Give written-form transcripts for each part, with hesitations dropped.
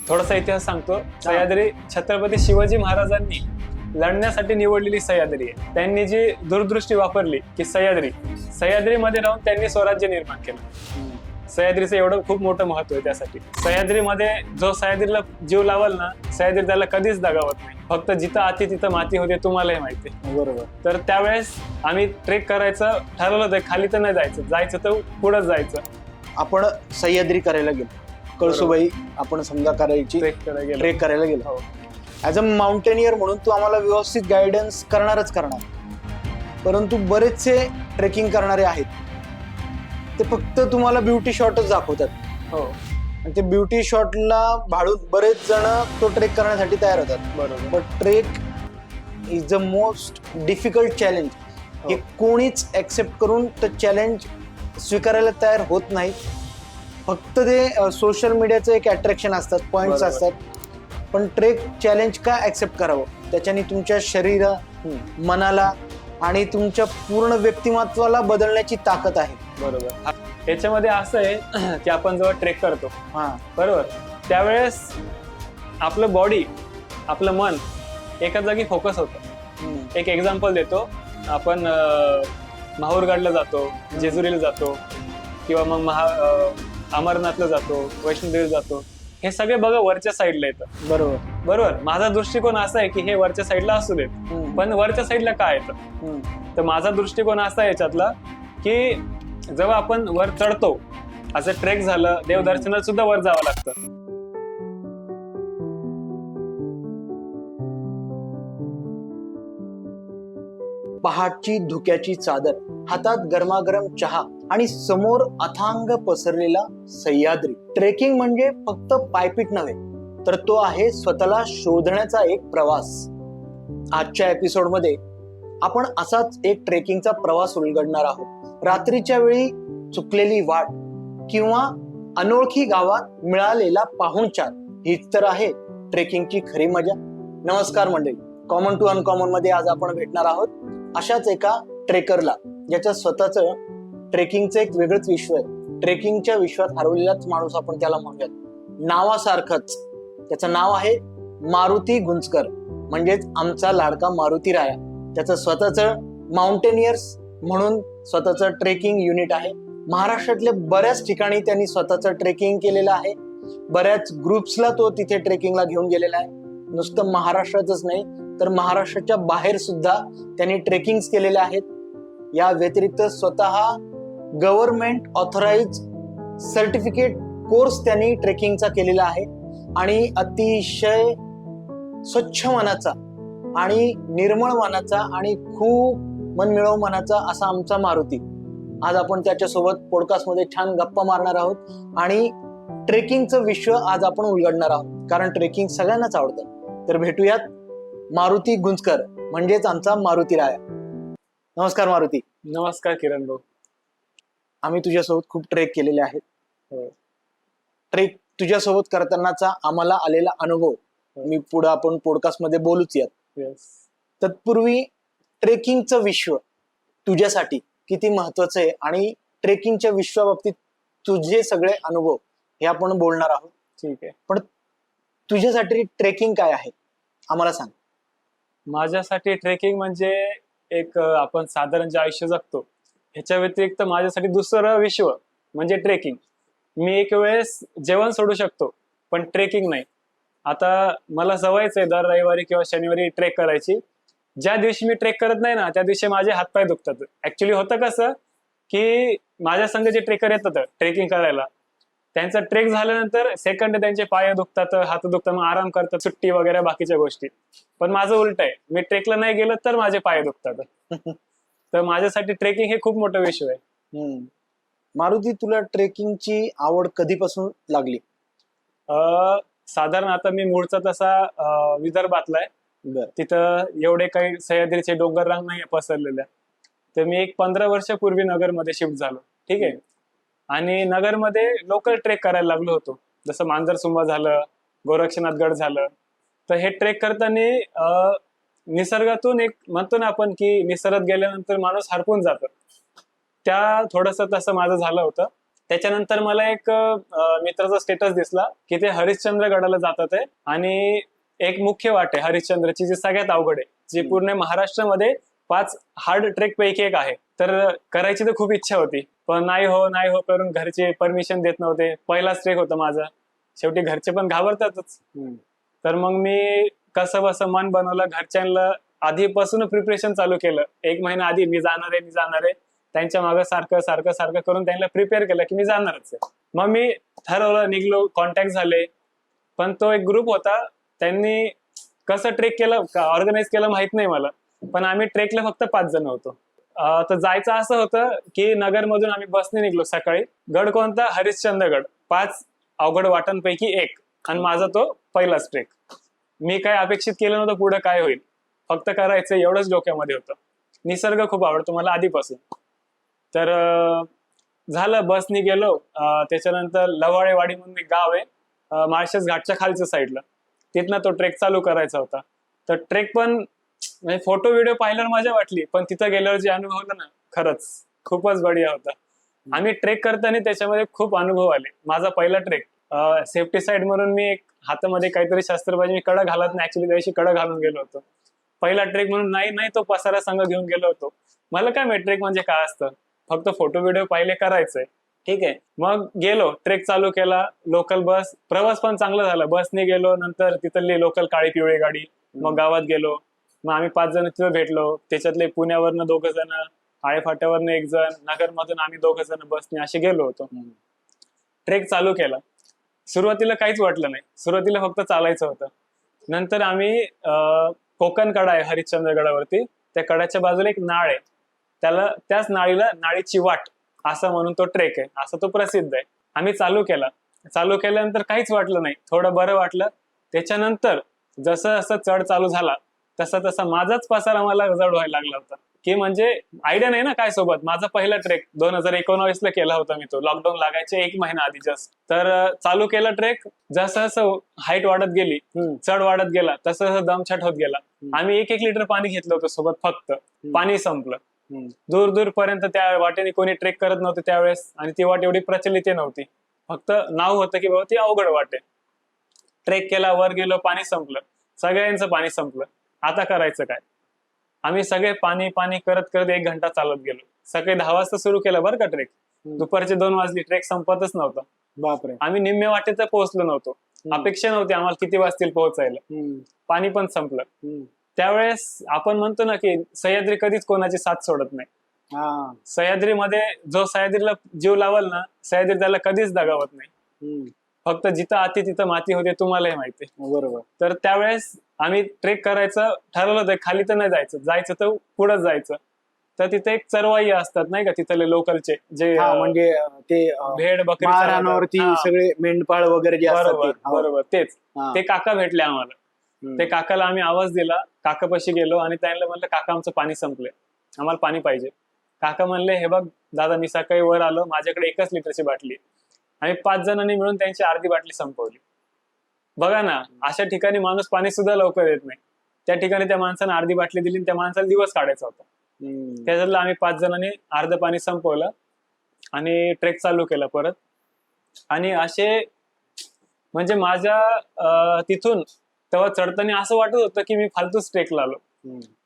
थोडासा इतिहास सांगतो. सह्याद्री छत्रपती शिवाजी महाराजांनी लढण्यासाठी निवडलेली सह्याद्री आहे. त्यांनी जी दूरदृष्टी वापरली की सह्याद्रीमध्ये राहून त्यांनी स्वराज्य निर्माण केलं. सह्याद्रीचं एवढं खूप मोठं महत्व आहे त्यासाठी. सह्याद्रीमध्ये जो सह्याद्रीला जीव लावल ना, सह्याद्री त्याला कधीच दगावत नाही. फक्त जिथं आती तिथं माती होते, तुम्हालाही माहिती आहे. बरोबर. तर त्यावेळेस आम्ही ट्रेक करायचं ठरवलं होतं. खाली तर नाही जायचं तर पुढंच जायचं. आपण सह्याद्री करायला गेलो, कळसुबाई आपण समजा करायची ट्रेक करायला गेलो. ऍज अ माउंटेनियर म्हणून तू आम्हाला व्यवस्थित गायडन्स करणारच करणार. परंतु बरेचसे ट्रेकिंग करणारे आहेत, ते फक्त तुम्हाला ब्युटी शॉटच दाखवतात. हो. आणि ते ब्युटी शॉटला भाडून बरेच जण तो ट्रेक करण्यासाठी तयार होतात. बरोबर. But trek is the most difficult challenge. हे कोणीच ऍक्सेप्ट करून तो चॅलेंज स्वीकारायला तयार होत नाही. फक्त ते सोशल मीडियाचं एक अट्रॅक्शन असतात, पॉइंट्स असतात. पण ट्रेक चॅलेंज का ऍक्सेप्ट करावं? त्याच्याने तुमच्या शरीरा, मनाला आणि तुमच्या पूर्ण व्यक्तिमत्वाला बदलण्याची ताकद आहे. बरोबर. याच्यामध्ये असं आहे की आपण जेव्हा ट्रेक करतो, बरोबर, त्यावेळेस आपलं बॉडी, आपलं मन एका जागी फोकस होतं. एक एक्झाम्पल देतो. आपण माहूरगडला जातो, जेजुरीला जातो, किंवा मग अमरनाथला जातो, वैष्णोदेवीला जातो. हे सगळे बघा वरच्या साईडला येतं. बरोबर. माझा दृष्टिकोन असा आहे की हे वरच्या साईडला असू देत, पण वरच्या साईडला काय येतं? तर माझा दृष्टिकोन असा आहे याच्यातला की जेव्हा आपण वर चढतो, असं ट्रेक झालं, देवदर्शनाला सुद्धा वर जावं लागतं. पहाटची धुक्याची चादर, हातात गरमागरम चहा आणि समोर अथांग पसरलेला सह्याद्री. ट्रेकिंग म्हणजे फक्त पायपीट नव्हे, तर तो आहे स्वतःला शोधण्याचा एक प्रवास. आजच्या एपिसोडमध्ये आपण असाच एक ट्रेकिंगचा प्रवास उलगडणार आहोत. रात्रीच्या वेळी चुकलेली वाट किंवा अनोळखी गावात मिळालेला पाहुणचार, हीच तर आहे ट्रेकिंगची खरी मजा. नमस्कार मंडळी, कॉमन टू अनकॉमन मध्ये आज आपण भेटणार आहोत अशाच एका ट्रेकरला, ज्याच्या स्वतःचं ट्रेकिंगचं एक वेगळंच विश्व आहे. ट्रेकिंगच्या विश्वात हरवलेलाच माणूस आपण त्याला म्हणूयात. नावासारखंच त्याचं नाव आहे मारुती गुंजकर, म्हणजेच आमचा लाडका मारुती राया. त्याचं स्वतःचं माउंटेनियर्स म्हणून स्वतःचं ट्रेकिंग युनिट आहे. महाराष्ट्रातल्या बऱ्याच ठिकाणी त्यांनी स्वतःचं ट्रेकिंग केलेलं आहे. बऱ्याच ग्रुप्सला तो तिथे ट्रेकिंगला घेऊन गेलेला आहे. नुसतं महाराष्ट्रातच नाही, तर महाराष्ट्राच्या बाहेर सुद्धा त्यांनी ट्रेकिंग केलेले आहेत. या व्यतिरिक्त स्वतः गव्हर्नमेंट ऑथराइज सर्टिफिकेट कोर्स त्यांनी ट्रेकिंगचा केलेला आहे. आणि अतिशय स्वच्छ मनाचा आणि निर्मळ मनाचा आणि खूप मनमिळावू मनाचा असा आमचा मारुती. आज आपण त्याच्यासोबत पॉडकास्टमध्ये छान गप्पा मारणार आहोत आणि ट्रेकिंगचं विश्व आज आपण उलगडणार आहोत, कारण ट्रेकिंग सगळ्यांनाच आवडतं. तर भेटूयात मारुती गुंजकर, म्हणजेच आमचा मारुती राया. नमस्कार मारुती. नमस्कार किरण भाऊ. आम्ही तुझ्यासोबत खूप ट्रेक केलेले आहेत. ट्रेक तुझ्यासोबत करतानाचा आम्हाला आलेला अनुभव मी पुढे आपण पॉडकास्ट मध्ये बोलूच यात. तत्पूर्वी ट्रेकिंगचं विश्व तुझ्यासाठी किती महत्वाचं आहे आणि ट्रेकिंगच्या विश्वाबाबतीत तुझे सगळे अनुभव हे आपण बोलणार आहोत. ठीक आहे. पण तुझ्यासाठी ट्रेकिंग काय आहे आम्हाला सांग. माझ्यासाठी ट्रेकिंग म्हणजे एक आपण साधारण जे आयुष्य जगतो ह्याच्या व्यतिरिक्त माझ्यासाठी दुसरं विश्व म्हणजे ट्रेकिंग. मी एक वेळेस जेवण सोडू शकतो, पण ट्रेकिंग नाही. आता मला सवयच आहे दर रविवारी किंवा शनिवारी ट्रेक करायची. ज्या दिवशी मी ट्रेक करत नाही ना, त्या दिवशी माझे हातपाय दुखतात. ऍक्च्युली होतं कसं की माझ्या संग जे ट्रेकर येतात ट्रेकिंग करायला, त्यांचा ट्रेक झाल्यानंतर सेकंड त्यांचे पाय दुखतात, हात दुखतात, मग आराम करतात, सुट्टी वगैरे बाकीच्या गोष्टी. पण माझं उलट आहे, मी ट्रेकला नाही गेलं तर माझे पाय दुखतात. तर माझ्यासाठी ट्रेकिंग हे खूप मोठं विषय आहे. मारुती, तुला ट्रेकिंगची आवड कधीपासून लागली? साधारण आता मी मूळचा तसा विदर्भातला आहे. तिथं एवढे काही सह्याद्रीचे डोंगर रांग नाही पसरलेल्या. तर मी एक 15 वर्षापूर्वी नगरमध्ये शिफ्ट झालो. ठीक आहे. आणि नगरमध्ये लोकल ट्रेक करायला लागलो होतो, जसं मांजरसुंबा झालं, गोरक्षनाथगड झालं. तर हे ट्रेक करताना निसर्गातून एक म्हणतो ना आपण की निसर्गात गेल्यानंतर माणूस हरपून जातं, त्या थोडंसं तसं माझं झालं होतं. त्याच्यानंतर मला एक मित्राचा स्टेटस दिसला की ते हरिश्चंद्र गडाला जातात आहे आणि एक मुख्य वाट आहे हरिश्चंद्रची जी सगळ्यात अवघड आहे, जी पूर्ण महाराष्ट्रामध्ये 5 हार्ड ट्रेक पैकी एक आहे. तर करायची तर खूप इच्छा होती, पण नाही हो करून घरचे परमिशन देत नव्हते. पहिलाच ट्रेक होता माझा, शेवटी घरचे पण घाबरतातच. तर मग मी कसं बसं मन बनवलं, घरच्यांना आधीपासून प्रिपरेशन चालू केलं. 1 महिना आधी मी जाणार आहे. त्यांच्या मागे सारखं करून त्यांना प्रिपेअर केलं की मी जाणारच आहे. मग मी ठरवलं, निघलो, कॉन्टॅक्ट झाले. पण तो एक ग्रुप होता, त्यांनी कसं ट्रेक केलं, ऑर्गनाईज केलं माहित नाही मला, पण आम्ही ट्रेकला फक्त 5 जण होतो. तर जायचं असं होतं की नगरमधून आम्ही बसने निघलो सकाळी. गड कोणता? हरिश्चंद्रगड. 5 अवघड वाटांपैकी एक, आणि माझा तो पहिलाच ट्रेक. मी काय अपेक्षित केलं नव्हतं पुढे काय होईल, फक्त करायचं एवढंच डोक्यामध्ये होतं. निसर्ग खूप आवडतो मला आधीपासून. तर झालं, बसनी गेलो. त्याच्यानंतर लवाळेवाडी म्हणून एक गाव आहे माळशेज घाटच्या खालच्या साईडला, तिथनं तो ट्रेक चालू करायचा होता. तर ट्रेक पण म्हणजे फोटो व्हिडिओ पाहिल्यावर मजा वाटली, पण तिथं गेल्यावर जे अनुभवलं ना, खरंच खूपच बढिया होता. आम्ही ट्रेक करताना त्याच्यामध्ये खूप अनुभव आले. माझा पहिला ट्रेक, सेफ्टी साईड म्हणून मी एक हातामध्ये काहीतरी शस्त्र पाहिजे, मी कडं घालत नाही, ऍक्च्युली त्याशी कडं घालून गेलो होतो. पहिला ट्रेक म्हणून नाही तो पसारा संघ घेऊन गेलो होतो. मला काय माहिती ट्रेक म्हणजे काय असतं, फक्त फोटो व्हिडिओ पाहिले करायचंय, ठीक आहे. मग गेलो, ट्रेक चालू केला. लोकल बस प्रवास पण चांगला झाला. बसने गेलो, नंतर तिथली लोकल काळी पिवळी गाडी. मग गावात गेलो. मग आम्ही 5 जण तिथं भेटलो. त्याच्यातले पुण्यावरनं 2 जण, आळेफाट्यावरनं 1 जण, नगरमधून आम्ही 2 जण बसने असे गेलो होतो. ट्रेक चालू केला. सुरुवातीला काहीच वाटलं नाही, सुरुवातीला फक्त चालायचं होतं. नंतर आम्ही कोकण कडा आहे हरिश्चंद्र गडावरती, त्या कड्याच्या बाजूला एक नाळ आहे, त्याच नाळीची वाट असं म्हणून तो ट्रेक आहे, असं तो प्रसिद्ध आहे. आम्ही चालू केल्यानंतर काहीच वाटलं नाही, थोडं बरं वाटलं. त्याच्यानंतर जसं जसं चढ चालू झाला तसा माझाच पसारा मला जड व्हायला लागला होता. की म्हणजे आयडिया नाही ना काय सोबत. माझा पहिला ट्रेक 2019 केला होता मी, तो लॉकडाऊन लागायचे 1 महिना आधी जस्ट. तर चालू केला ट्रेक. जसं जसं हाईट वाढत गेली, चढ वाढत गेला, तसं तसं दमछट होत गेला. आम्ही 1 लिटर पाणी घेतलं होतं सोबत, फक्त पाणी संपलं. दूर पर्यंत त्या वाटेने कोणी ट्रेक करत नव्हते त्यावेळेस, आणि ती वाट एवढी प्रचलित नव्हती, फक्त नाव होतं की बाबा ती अवघड वाट आहे. ट्रेक केला, वर गेलो, पाणी संपलं, सगळ्यांचं पाणी संपलं. आता करायचं काय? आम्ही सगळे पाणी करत 1 घंटा चालत गेलो. सकाळी 10 वाजता सुरू केलं बरं का ट्रेक, दुपारचे 2 वाजली, ट्रेक संपतच नव्हता. बापरे. आम्ही निम्म्या वाटेत पोहोचलो नव्हतो. अपेक्षा नव्हती आम्हाला किती वाजतील पोहोचायला. पाणी पण संपलं. त्यावेळेस आपण म्हणतो ना की सह्याद्री कधीच कोणाची साथ सोडत नाही. सह्याद्रीमध्ये जो सह्याद्रीला जीव लावल ना, सह्याद्री त्याला कधीच दगावत नाही. फक्त जिथं आती तिथं माती होते, तुम्हालाही माहिती. बरोबर. तर त्यावेळेस आम्ही ट्रेक करायचं ठरवलं होतं. खाली तर नाही जायचं तर पुढंच जायचं. तर तिथे एक चरवाई असतात नाही का, तिथले लोकलचे, जे म्हणजे ते भेड बकरी माळरानावरती सगळे मेंढपाळ वगैरे जे असतात. बरोबर तेच. ते काका भेटले आम्हाला. ते काकाला आम्ही आवाज दिला, काकापाशी गेलो आणि त्यांना म्हणलं, काका आमचं पाणी संपलंय, आम्हाला पाणी पाहिजे. काका म्हणले, हे बघ दादा, मी सकाळी वर आलो, माझ्याकडे 1 लिटरची बाटली. आम्ही 5 जणांनी मिळून त्यांची अर्धी बाटली संपवली. बघा ना, अशा ठिकाणी माणूस पाणी सुद्धा लवकर येत नाही. त्या ठिकाणी त्या माणसाने अर्धी बाटली दिली, त्या माणसाला दिवस काढायचा होता. त्याच्यातलं आम्ही 5 जणांनी अर्ध पाणी संपवलं आणि ट्रेक चालू केला परत. आणि असे म्हणजे माझ्या तिथून तेव्हा चढताना असं वाटत होतं की मी फालतूच ट्रेकला आलो,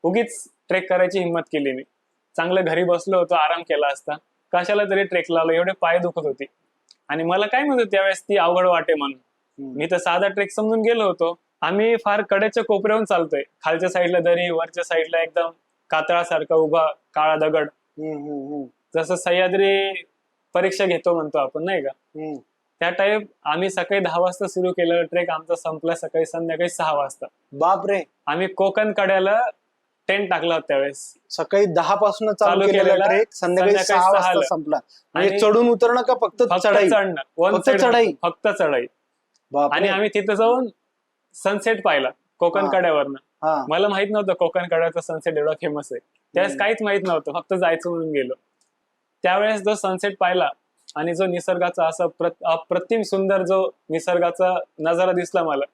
उगीच ट्रेक करायची हिंमत केली मी. चांगलं घरी बसलो होतो, आराम केला असता, कशाला तरी ट्रेकला आलो, एवढे पाय दुखत होते. आणि मला काय म्हणतो त्यावेळेस ती अवघड वाटे म्हणून, मी तर साधा ट्रेक समजून गेलो होतो. आम्ही फार कडेच्या कोपऱ्याहून चालतोय, खालच्या साईडला दरी, वरच्या साईडला एकदम कातळासारखा उभा काळा दगड, जसं सह्याद्री परीक्षा घेतो म्हणतो आपण नाही का, त्या टाईप. आम्ही सकाळी 10 वाजता सुरू केलेला ट्रेक आमचा संपला संध्याकाळी 6 वाजता. बापरे. आम्ही कोकण कड्याला टेंट टाकला होता त्यावेळेस. सकाळी 10 पासून चालू केलेला ट्रेक संध्याकाळी 6 वाजता संपला. आणि चढून उतरणं का फक्त चढाई? फक्त चढाई. आणि आम्ही तिथं जाऊन सनसेट पाहिला कोकण कड्यावरनं. मला माहित नव्हतं कोकण कड्याचा सनसेट एवढा फेमस आहे, त्यावेळेस काहीच माहित नव्हतं, फक्त जायचं म्हणून गेलो. त्यावेळेस जो सनसेट पाहिला आणि जो निसर्गाचा असा अप्रतिम सुंदर जो निसर्गाचा नजारा दिसला मला,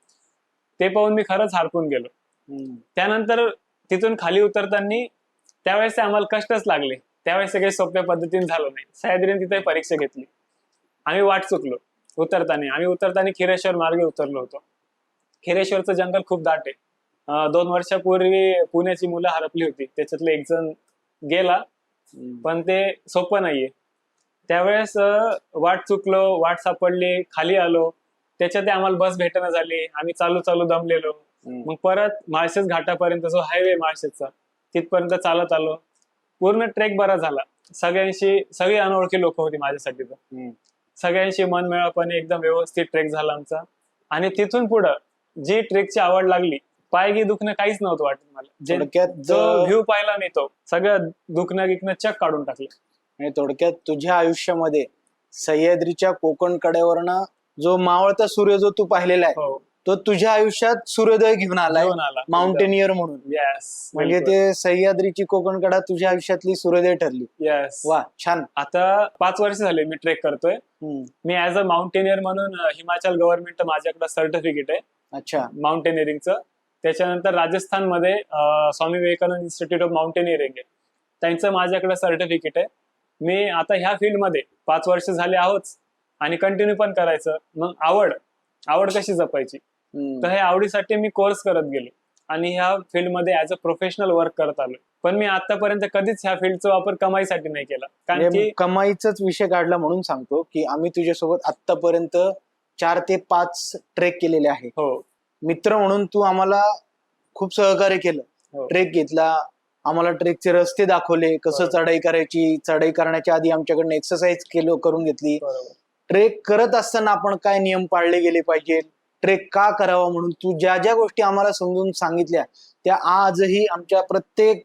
ते पाहून मी खरंच हरपून गेलो. त्यानंतर तिथून खाली उतरताना त्यावेळेस आम्हाला कष्टच लागले. त्यावेळेस काही सोप्या पद्धतीने झालं नाही. सह्याद्रीने तिथे परीक्षा घेतली. आम्ही वाट चुकलो उतरताना. आम्ही उतरताना खिरेश्वर मार्गे उतरलो होतो. खिरेश्वरचं जंगल खूप दाट आहे. 2 वर्षापूर्वी पुण्याची मुलं हरपली होती, त्याच्यातलं एक जण गेला, पण ते सोपं नाहीये. त्यावेळेस वाट चुकलो, वाट सापडली, खाली आलो. त्याच्यात आम्हाला बस भेटणं झाली. आम्ही चालू चालू दमलेलो. मग परत माळशेज घाटापर्यंत जो हायवे माळशेजचा तिथपर्यंत चालत आलो. पूर्ण ट्रेक बरा झाला. सगळी अनोळखी लोक होती माझ्यासाठी तर. सगळ्यांशी मनमिळावपणे एकदम व्यवस्थित ट्रेक झाला आमचा. आणि तिथून पुढं जी ट्रेकची आवड लागली, पायगी दुखणं काहीच नव्हतं वाटत मला. थोडक्यात जो व्ह्यू पाहिला मी तो सगळं दुखणं गिखणं चक काढून टाकलं. म्हणजे थोडक्यात तुझ्या आयुष्यामध्ये सह्याद्रीच्या कोकण कड्यावरनं जो मावळता सूर्य जो तू पाहिलेला आहे, हो, तो तुझ्या आयुष्यात सूर्योदय घेऊन आलाय घेऊन आला. माउंटेनियर म्हणून. येस, म्हणजे ते सह्याद्रीची कोकण कडा तुझ्या आयुष्यातली सूर्योदय ठरली. येस. वा, छान. आता 5 वर्ष झाले मी ट्रेक करतोय. मी ऍज अ माउंटेनियर म्हणून हिमाचल गव्हर्नमेंट माझ्याकडे सर्टिफिकेट आहे अच्छा. माउंटेनिअरिंगचं. त्याच्यानंतर राजस्थानमध्ये Swami Vivekananda institute of mountaineering आहे, त्यांचं माझ्याकडे सर्टिफिकेट आहे. मी आता ह्या फील्डमध्ये 5 वर्ष झाले आहोत आणि कंटिन्यू पण करायचं. मग आवड कशी जपायची, तर ह्या आवडीसाठी मी कोर्स करत गेलो आणि ह्या फील्डमध्ये ऍज अ प्रोफेशनल वर्क करत आलो. पण मी आतापर्यंत कधीच ह्या फील्डचा वापर कमाईसाठी नाही केला, कारण की कमाईचाच विषय काढला म्हणून सांगतो की आम्ही तुझ्यासोबत आतापर्यंत 4 ते 5 ट्रेक केलेले आहे. हो, मित्र म्हणून तू आम्हाला खूप सहकार्य केलं. हो. ट्रेक घेतला, आम्हाला ट्रेकचे रस्ते दाखवले, कसं बरोबर. चढाई करायची, चढाई करण्याच्या आधी आमच्याकडनं एक्सरसाइज करून घेतली. बरोबर. ट्रेक करत असताना आपण काय नियम पाळले गेले पाहिजे, ट्रेक का करावा म्हणून तू ज्या ज्या गोष्टी आम्हाला समजून सांगितल्या, त्या आजही आमच्या प्रत्येक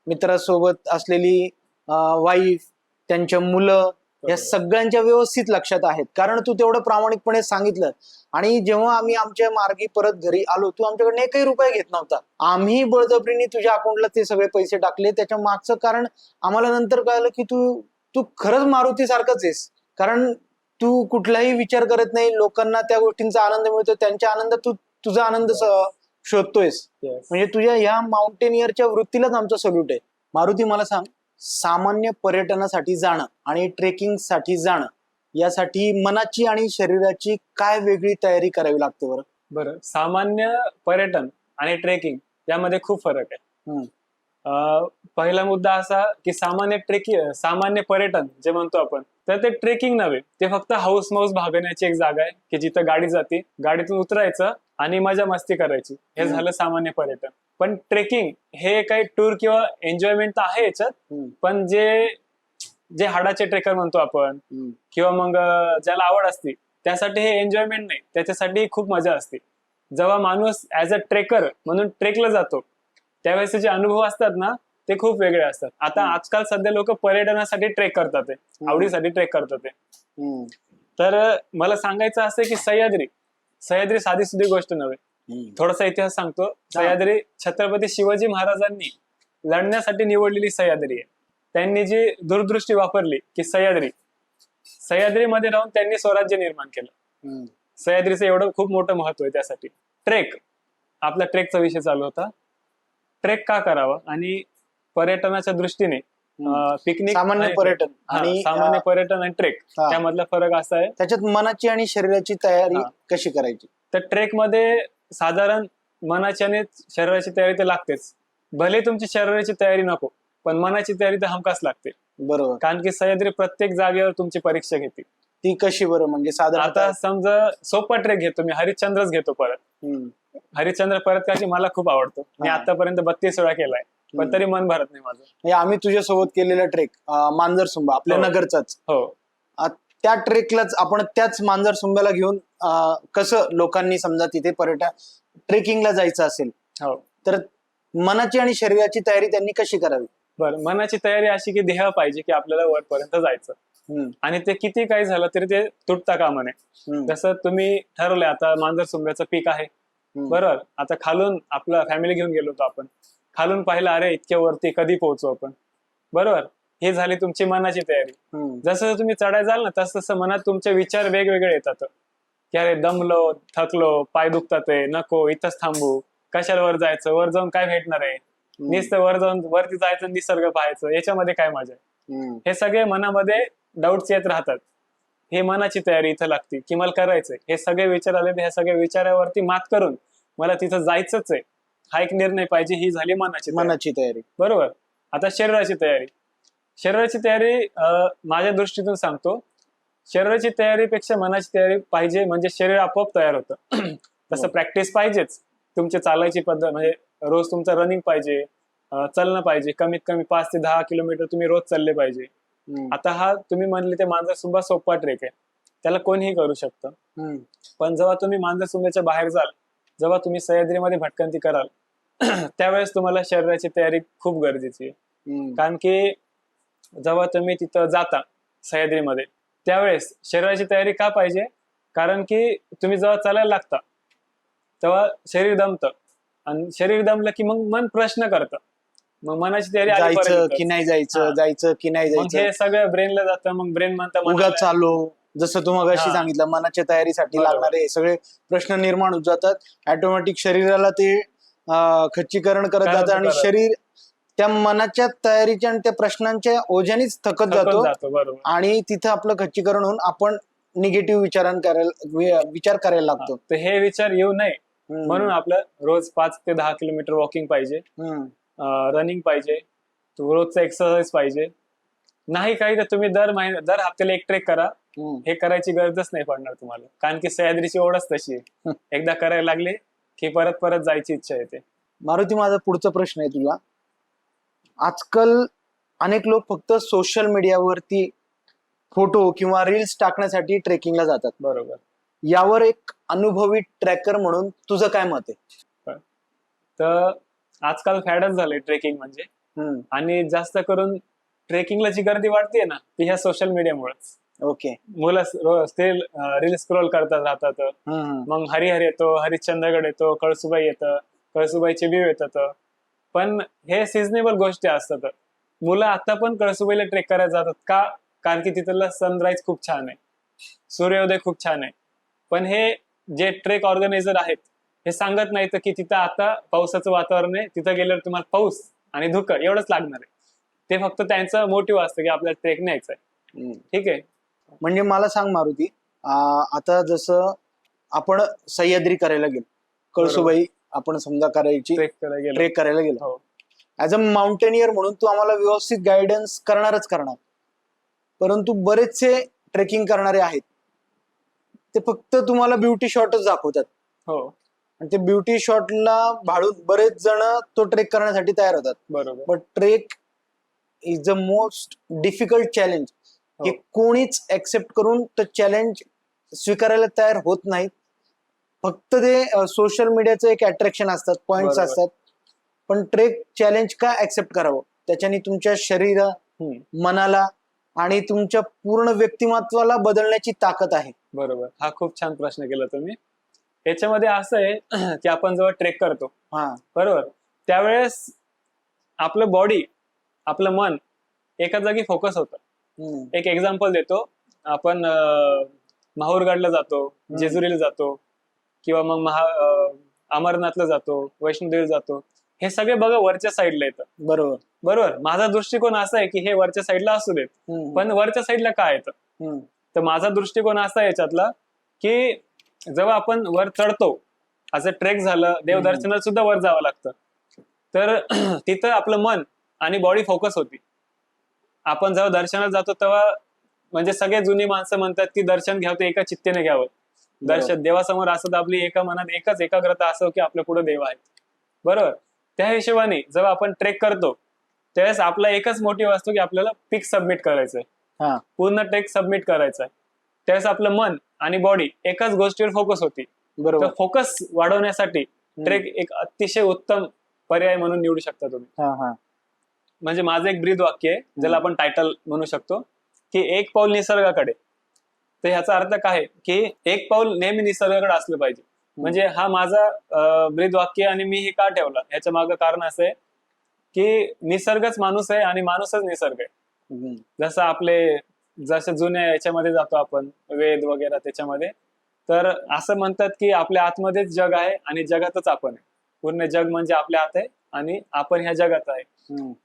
मित्रासोबत असलेली वाईफ, त्यांच्या मुलं, या सगळ्यांच्या व्यवस्थित लक्षात आहेत. कारण तू तेवढं प्रामाणिकपणे सांगितलं. आणि जेव्हा आम्ही आमच्या मार्गी परत घरी आलो, तू आमच्याकडे 1ही रुपया घेत नव्हता. आम्ही बळजबरीने तुझ्या अकाउंटला ते सगळे पैसे टाकले. त्याच्या मागचं कारण आम्हाला नंतर कळलं की तू खरंच मारुती सारखंच आहेस. कारण तू कुठलाही विचार करत नाही. लोकांना त्या गोष्टींचा आनंद मिळतो, त्यांच्या आनंदात तू तुझा आनंद शोधतोयस. Yes. म्हणजे तुझ्या ह्या माउंटेनियरच्या वृत्तीलाच आमचा सल्यूट आहे. मारुती, मला सांग, सामान्य पर्यटनासाठी जाणं आणि ट्रेकिंग साठी जाणं यासाठी मनाची आणि शरीराची काय वेगळी तयारी करावी लागते बरं? बरं, सामान्य पर्यटन आणि ट्रेकिंग यामध्ये खूप फरक आहे. पहिला मुद्दा असा की सामान्य पर्यटन जे म्हणतो आपण, तर ते ट्रेकिंग नव्हे, ते फक्त हाऊस माऊस भागण्याची एक जागा आहे की जिथं गाडी जाते, गाडीतून उतरायचं आणि मजा मस्ती करायची. हे झालं सामान्य पर्यटन. पण ट्रेकिंग हे काही टूर किंवा एन्जॉयमेंट तर आहे याच्यात, पण जे हाडाचे ट्रेकर म्हणतो आपण किंवा मग ज्याला आवड असते त्यासाठी हे एन्जॉयमेंट नाही, त्याच्यासाठी खूप मजा असते. जेव्हा माणूस ऍज अ ट्रेकर म्हणून ट्रेकला जातो, त्यावेळेस जे अनुभव असतात ना, ते खूप वेगळे असतात. आता आजकाल सध्या लोक पर्यटनासाठी ट्रेक करतात, आवडीसाठी ट्रेक करतात. तर मला सांगायचं असं की सह्याद्री साधी सुधी गोष्ट नव्हे. थोडासा इतिहास सांगतो. सह्याद्री छत्रपती शिवाजी महाराजांनी लढण्यासाठी निवडलेली सह्याद्री आहे. त्यांनी जी दूरदृष्टी वापरली की सह्याद्रीमध्ये राहून त्यांनी स्वराज्य निर्माण केलं. सह्याद्रीचं एवढं खूप मोठं महत्व आहे त्यासाठी. आपला ट्रेकचा विषय चालू होता. ट्रेक का करावा आणि पर्यटनाच्या दृष्टीने पिकनिक, सामान्य पर्यटन आणि ट्रेक त्यामधला फरक असा आहे, त्याच्यात मनाची आणि शरीराची तयारी कशी करायची. तर ट्रेक मध्ये साधारण मनाची आणि शरीराची तयारी तर लागतेच. भले तुमची शरीराची तयारी नको, पण मनाची तयारी तर हमखास लागते. बरोबर. कारण की सह्याद्री प्रत्येक जागेवर तुमची परीक्षा घेते. ती कशी बरं? म्हणजे साधारण आता समजा सोपा ट्रेक घेतो मी, हरिश्चंद्रच घेतो परत. हरिश्चंद्र परत करायची मला खूप आवडतो. मी आतापर्यंत 32 वेळा केलाय, पण तरी मन भरत नाही माझं. आम्ही तुझ्यासोबत केलेला ट्रेक मांजरसुंबा आपल्या नगरचाच, त्या ट्रेकलाच आपण त्याच मांजरसुंब्याला घेऊन कसं लोकांनी समजा तिथे ट्रेकिंगला जायचं असेल तर मनाची आणि शरीराची तयारी त्यांनी कशी करावी? बरं, मनाची तयारी अशी की ध्येय पाहिजे की आपल्याला वरपर्यंत जायचं, आणि ते किती काही झालं तरी ते तुटता कामा नये. जसं तुम्ही ठरवलंय आता मांजरसुंब्याचं पीक आहे, बरोबर. आता खालून आपला फॅमिली घेऊन गेलो होतो आपण, खालून पाहिलं अरे इतक्या वरती कधी पोहोचू आपण, बरोबर. हे झाली तुमची मनाची तयारी. जसं तुम्ही चढायला जाल ना, तसं मनात तुमचे विचार वेगवेगळे येतात की अरे दमलो, थकलो, पाय दुखतात, नको इथंच थांबू, कशाला वर जायचं, वर जाऊन काय भेटणार आहे, नुसतं वरती जायचं, निसर्ग पाहायचं, याच्यामध्ये काय मजा आहे. हे सगळे मनामध्ये डाऊट्स येत राहतात. हे मनाची तयारी इथं लागते की मला करायचंय. हे सगळे विचार आले, ह्या सगळ्या विचारावरती मात करून मला तिथं जायचंच आहे, हा एक निर्णय पाहिजे. ही झाली मनाची तयारी. मनाची तयारी. बरोबर. आता शरीराची तयारी. शरीराची तयारी माझ्या दृष्टीतून सांगतो, शरीराची तयारीपेक्षा मनाची तयारी पाहिजे, म्हणजे शरीर आपोआप तयार होतं. तसं प्रॅक्टिस पाहिजेच. तुमची चालायची पद्धत म्हणजे रोज तुमचं रनिंग पाहिजे, चालणं पाहिजे. कमीत कमी 5 ते 10 किलोमीटर तुम्ही रोज चालले पाहिजे. आता हा तुम्ही म्हणले ते मांजरसुंबा सोपा ट्रेक आहे, त्याला कोणीही करू शकतं. पण जेव्हा तुम्ही मांजरसुंबाच्या बाहेर जाल, जेव्हा तुम्ही सह्याद्रीमध्ये भटकंती कराल, त्यावेळेस तुम्हाला शरीराची तयारी खूप गरजेची आहे. कारण की जेव्हा तुम्ही तिथं जाता सह्याद्रीमध्ये, त्यावेळेस शरीराची तयारी का पाहिजे? कारण की तुम्ही जेव्हा चालायला लागता तेव्हा शरीर दमतं, आणि शरीर दमलं की मग मन प्रश्न करतं. मग मनाची तयारी आली परत जायचं इथं. की नाही जायचं, हा. जायचं की नाही मग जायचं, हे सगळं ब्रेनला जातं. मग ब्रेन म्हणतं उगाच मनाला, चालू. जसं तू मगाशी हा. सांगितलं, मनाच्या तयारीसाठी बरोबर. लागणारे सगळे प्रश्न निर्माण होत जातात. ऑटोमॅटिक शरीराला ते खच्चीकरण करत करत- जातं आणि करत. शरीर त्या मनाच्या तयारीच्या आणि त्या प्रश्नांच्या ओझ्यानेच थकत थकून जातो. जातो. बरोबर. आणि तिथं आपलं खच्चीकरण होऊन आपण निगेटिव्ह विचार करायला हा. लागतो. तर हे विचार येऊ नये हम्म. म्हणून आपलं रोज 5 ते 10 किलोमीटर वॉकिंग पाहिजे, हम्म. रनिंग पाहिजे, रोजचा एक्सरसाइज पाहिजे. नाही काही तर तुम्ही दर हफ्त्याला एक ट्रेक करा. हम्म. हे करायची गरजच नाही पडणार तुम्हाला, कारण की सह्याद्रीची ओढच तशी आहे. एकदा करायला लागले की परत परत जायची इच्छा येते. मारुती, माझा पुढचा प्रश्न आहे तुला. आजकाल अनेक लोक फक्त सोशल मीडियावरती फोटो किंवा रील्स टाकण्यासाठी ट्रेकिंगला जातात. बरोबर. यावर एक अनुभवी ट्रॅकर म्हणून तुझं काय मत आहे? तर आजकाल फॅडच झालंय ट्रेकिंग म्हणजे. आणि जास्त करून ट्रेकिंगला जी गर्दी वाढतीये ना, ती ह्या सोशल मीडियामुळेच. ओके. मुलं ते रील स्क्रोल करतात राहतात. मग हरिहर येतो, हरिश्चंद्रगड येतो, कळसुबाई येतं, कळसुबाईचे व्ह्यू येतात. पण हे सिजनेबल गोष्टी असतात. मुलं आता पण कळसुबाईला ट्रेक करायला जातात का? कारण की तिथला सनराईज खूप छान आहे, सूर्योदय खूप छान आहे. पण हे जे ट्रेक ऑर्गनायझर आहेत, हे सांगत नाहीत की तिथं आता पावसाचं वातावरण आहे, तिथं गेल्यावर तुम्हाला पाऊस आणि धुकं एवढंच लागणार आहे. ते फक्त त्यांचं मोटिव्ह असतं की आपल्याला ट्रेक न्यायचा आहे. ठीक आहे. म्हणजे मला सांग मारुती, आता जसं आपण सह्याद्री करायला गेलो, कळसुबाई आपण समजा करायची, ट्रेक करायला गेलो, ऍज अ माउंटेनियर म्हणून तू आम्हाला व्यवस्थित गायडन्स करणार. परंतु बरेचसे ट्रेकिंग करणारे आहेत, ते फक्त तुम्हाला ब्युटी शॉटच दाखवतात. हो. आणि ते ब्युटी शॉटला भाडून बरेच जण तो ट्रेक करण्यासाठी तयार होतात. बरोबर. But trek is the most difficult challenge. हे कोणीच ऍक्सेप्ट करून तो चॅलेंज स्वीकारायला तयार होत नाहीत. फक्त ते सोशल मीडियाचं एक अट्रॅक्शन असतात, पॉइंट्स असतात. पण ट्रेक चॅलेंज का ऍक्सेप्ट करावं? त्याच्याने तुमच्या शरीरा, मनाला आणि तुमच्या पूर्ण व्यक्तिमत्वाला बदलण्याची ताकद आहे. बरोबर. हा खूप छान प्रश्न केला तुम्ही. याच्यामध्ये असं आहे की आपण जेव्हा ट्रेक करतो, बरोबर, त्यावेळेस आपलं बॉडी, आपलं मन एका जागी फोकस होतं. एक एक्झाम्पल देतो. आपण माहूरगडला जातो, जेजुरीला जातो, किंवा मग अमरनाथला जातो, वैष्णोदेवीला जातो. हे सगळे बघा वरच्या साईडला येतं. बरोबर. माझा दृष्टिकोन असा आहे की हे वरच्या साईडला असू देत, पण वरच्या साईडला काय येतं? तर माझा दृष्टिकोन असा आहे याच्यातला की जेव्हा आपण वर चढतो, असं ट्रेक झालं, देवदर्शनाला सुद्धा वर जावं लागतं, तर तिथं आपलं मन आणि बॉडी फोकस होती. आपण जेव्हा दर्शनाला जातो तेव्हा म्हणजे सगळे जुनी माणसं म्हणतात की दर्शन घ्यावं ते एका चित्तेने घ्यावं. दर्शन देवासमोर असं तर आपली एका मनात एकच एकाग्रता असो की आपल्या पुढे देव आहेत. बरोबर. त्या हिशोबाने जेव्हा आपण ट्रेक करतो त्यावेळेस आपला एकच मोटिव्ह असतो की आपल्याला पिक सबमिट करायचंय, पूर्ण ट्रेक सबमिट करायचंय. त्यावेळेस आपलं मन आणि बॉडी एकाच गोष्टीवर फोकस होती. तर फोकस वाढवण्यासाठी ट्रेक एक अतिशय उत्तम पर्याय म्हणून निवडू शकता तुम्ही. म्हणजे माझं एक ब्रीद वाक्य आहे, ज्याला आपण टायटल म्हणू शकतो, की एक पाऊल निसर्गाकडे. तर ह्याचा अर्थ काय की एक पाऊल नेहमी निसर्गाकडे असलं पाहिजे. म्हणजे हा माझा ब्रीद वाक्य. आणि मी हे का ठेवला ह्याच्या मागं कारण असं आहे की निसर्गच माणूस आहे आणि माणूसच निसर्ग आहे. जसं जुन्या याच्यामध्ये जातो आपण, वेद वगैरे त्याच्यामध्ये, तर असं म्हणतात की आपल्या आतमध्येच जग आहे आणि जगातच आपण आहे. पूर्ण जग म्हणजे आपल्या आत आहे आणि आपण ह्या जगात आहे.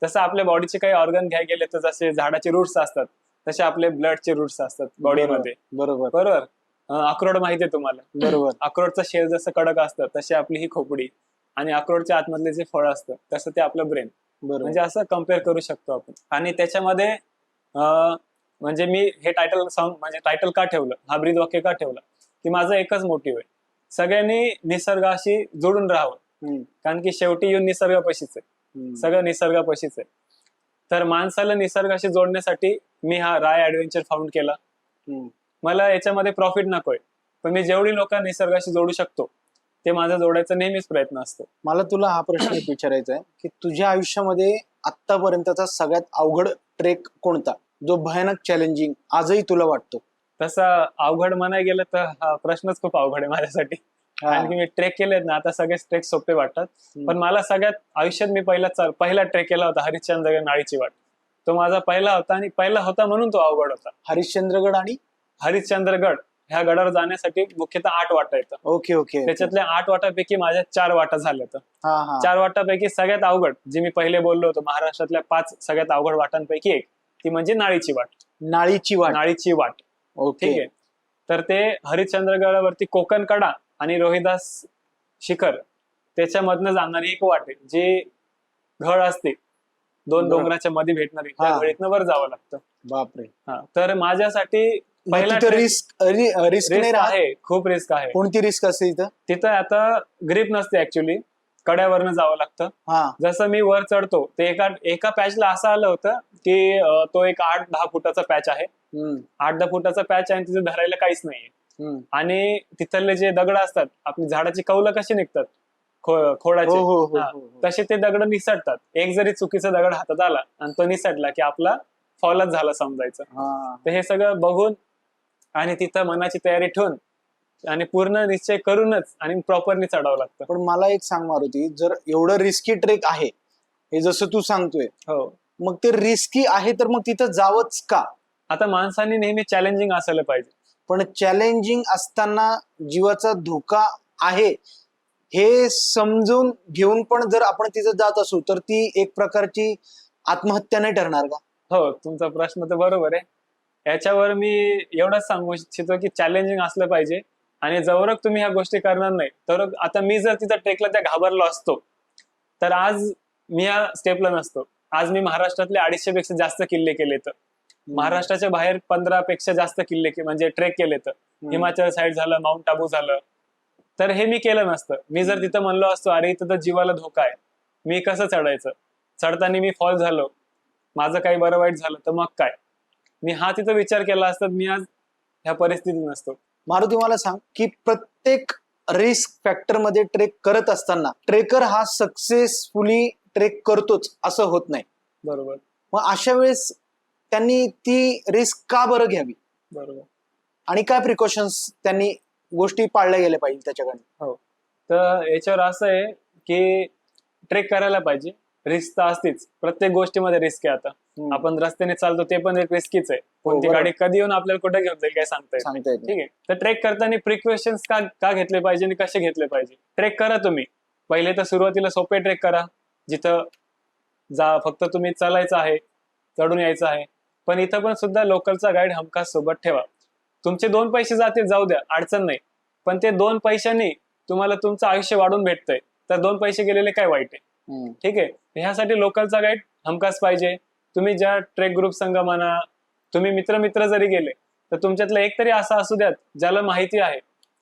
तसं आपल्या बॉडीचे काही ऑर्गन घ्यायला गेले तर जसे झाडाचे रूट्स असतात, तसे आपले ब्लडचे रूट्स असतात बॉडीमध्ये. बरोबर बरोबर. अक्रोड माहिती आहे तुम्हाला. बरोबर अक्रोडचं शेल जसं कडक असतं तशी आपली ही खोपडी, आणि अक्रोडच्या आतमधले जे फळ असतं तसं ते आपलं ब्रेन. बरोबर म्हणजे असं कम्पेअर करू शकतो आपण. आणि त्याच्यामध्ये म्हणजे मी हे टायटल सॉन्ग म्हणजे टायटल का ठेवलं, हा ब्रीद वाक्य का ठेवलं, की माझं एकच मोटिव्ह आहे, सगळ्यांनी निसर्गाशी जोडून राहावं. हम्म, कारण की शेवटी येऊन निसर्गापाशीच आहे, हम्म, सगळं निसर्गापाशीच आहे. तर माणसाला निसर्गाशी जोडण्यासाठी मी हा राय ऍडव्हेंचर फाउंड केला. हम्म. मला याच्यामध्ये प्रॉफिट नकोय, पण मी जेवढी लोक निसर्गाशी जोडू शकतो ते माझा जोडायचा नेहमीच प्रयत्न असतो. मला तुला हा प्रश्न एक विचारायचा आहे की तुझ्या आयुष्यामध्ये आतापर्यंतचा सगळ्यात अवघड ट्रेक कोणता, जो भयानक चॅलेंजिंग आजही तुला वाटतो? तसा अवघड म्हणाय गेलं तर हा प्रश्नच खूप अवघड आहे माझ्यासाठी. हा. कारण की मी ट्रेक केलेत ना, आता सगळेच ट्रेक सोपे वाटतात. हम्म. पण मला सगळ्यात आयुष्यात मी पहिला ट्रेक केला होता हरिश्चंद्रगड नाळीची वाट. तो माझा पहिला होता, आणि पहिला होता म्हणून तो अवघड होता. हरिश्चंद्रगड आणि हरिश्चंद्रगड ह्या गडावर जाण्यासाठी मुख्यतः 8 वाटा येतात. Okay okay. त्याच्यातल्या 8 वाटापैकी माझ्या 4 वाटा झाल्यात. हा हा 4 वाटापैकी सगळ्यात अवघड, जी मी पहिले बोललो होतो महाराष्ट्रातल्या 5 सगळ्यात अवघड वाटांपैकी एक, ती म्हणजे नाळीची वाट. नाळीची वाट. नाळीची वाट. ओके. ठीक आहे. तर ते हरिश्चंद्रगडावरती कोकण कडा आणि रोहिदास शिखर त्याच्यामधनं जाणारी एक वाट आहे, जी घळ असते, 2 बरं. डोंगराच्या मध्ये भेटणारी, त्या हा. घळीतनं वर जावं लागतं. बापरे. हा, तर माझ्यासाठी पहिला तिथं रिस्क रिस्क नाही रिस्क राहत? आहे, खूप रिस्क आहे. कोणती रिस्क असते तिथं? तिथं आता ग्रीप नसते ऍक्च्युली, कड्यावरनं जावं लागतं. हा जसं मी वर चढतो ते एका पॅचला असं आलं होतं की तो एक 8-10 फुटाचा पॅच आहे. हम्म, 8-10 फुटाचा पॅच आहे, आणि तिथे धरायला काहीच नाहीये. हम्म. आणि तिथले जे दगड असतात, आपली झाडाची कौलं कशी निघतात हो खोडाचे, हो हो हा, हो, हो. तसे ते दगड निसटतात. एक जरी चुकीचा दगड हातात आला आणि तो निसटला की आपला फॉलच झाला समजायचं. हा. तर हे सगळं बघून आणि तिथं मनाची तयारी ठेवून आणि पूर्ण निश्चय करूनच आणि प्रॉपरली चढावं लागतं. पण मला एक सांग मारुती, जर एवढं रिस्की ट्रेक आहे हे जसं तू सांगतोय, हो. मग ते रिस्की आहे तर मग तिथं जावंच का? आता माणसांनी नेहमी चॅलेंजिंग असायला पाहिजे. पण चॅलेंजिंग असताना जीवाचा धोका आहे हे समजून घेऊन पण जर आपण तिथं जात असू तर ती एक प्रकारची आत्महत्या नाही ठरणार का? हो, तुमचा प्रश्न तर बरोबर आहे. याच्यावर मी एवढंच सांगू इच्छितो की चॅलेंजिंग असलं पाहिजे, आणि जवळ तुम्ही ह्या गोष्टी करणार नाही तर, आता मी जर तिथं ट्रेकला त्या घाबरलो असतो तर आज मी या स्टेपला नसतो. आज मी महाराष्ट्रातले 250 पेक्षा जास्त किल्ले केले, तर महाराष्ट्राच्या बाहेर 15 पेक्षा जास्त किल्ले म्हणजे ट्रेक केले, तर हिमाचल साईड झालं, माउंट आबू झालं, तर हे मी केलं नसतं. मी जर तिथं म्हणलो असतो अरे इथं तर जीवाला धोका आहे, मी कसं चढायचं, चढताना मी फॉल झालो, माझं काही बरं वाईट झालं तर मग काय, मी हा तिथं विचार केला असता मी आज ह्या परिस्थितीत नसतो. मारुती, मला सांग की प्रत्येक रिस्क फॅक्टर मध्ये ट्रेक करत असताना ट्रेकर हा सक्सेसफुली ट्रेक करतोच असं होत नाही. बरोबर. मग अशा वेळेस त्यांनी ती रिस्क का बरं घ्यावी, बरोबर. आणि काय प्रिकॉशन्स त्यांनी गोष्टी पाळल्या गेल्या पाहिजे त्याच्याकडे? हो, तर याच्यावर असं आहे की ट्रेक करायला पाहिजे. रिस्क तर असतेच, प्रत्येक गोष्टीमध्ये रिस्क आहे. आता आपण रस्त्याने चालतो ते पण एक रिस्कीच आहे. कोणती बरोबर. गाडी कधी येऊन आपल्याला कुठे घेऊन जाईल काय सांगता येत नाही. सांगता येत नाही. ठीक आहे. तर ट्रेक करताना प्रिकॉशन्स का घेतले पाहिजे आणि कसे घेतले पाहिजे? ट्रेक करा तुम्ही, पहिले तर सुरुवातीला सोपे ट्रेक करा, जिथं फक्त तुम्ही चालायचं आहे, चढून यायचं आहे. पण इथं पण सुद्धा लोकलचा गाईड हमखास सोबत ठेवा. तुमचे 2 पैसे जातील, जाऊ द्या, अडचण नाही, पण ते 2 पैशांनी तुम्हाला तुमचं आयुष्य वाढून भेटतंय, तर 2 पैसे गेलेले काय वाईट आहे? ठीक आहे. ह्यासाठी लोकलचा गाईड हमखास पाहिजे. तुम्ही ज्या ट्रेक ग्रुप संघ म्हणा, तुम्ही मित्र जरी गेले तर तुमच्यातला एक तरी असा असू द्यात ज्याला माहिती आहे,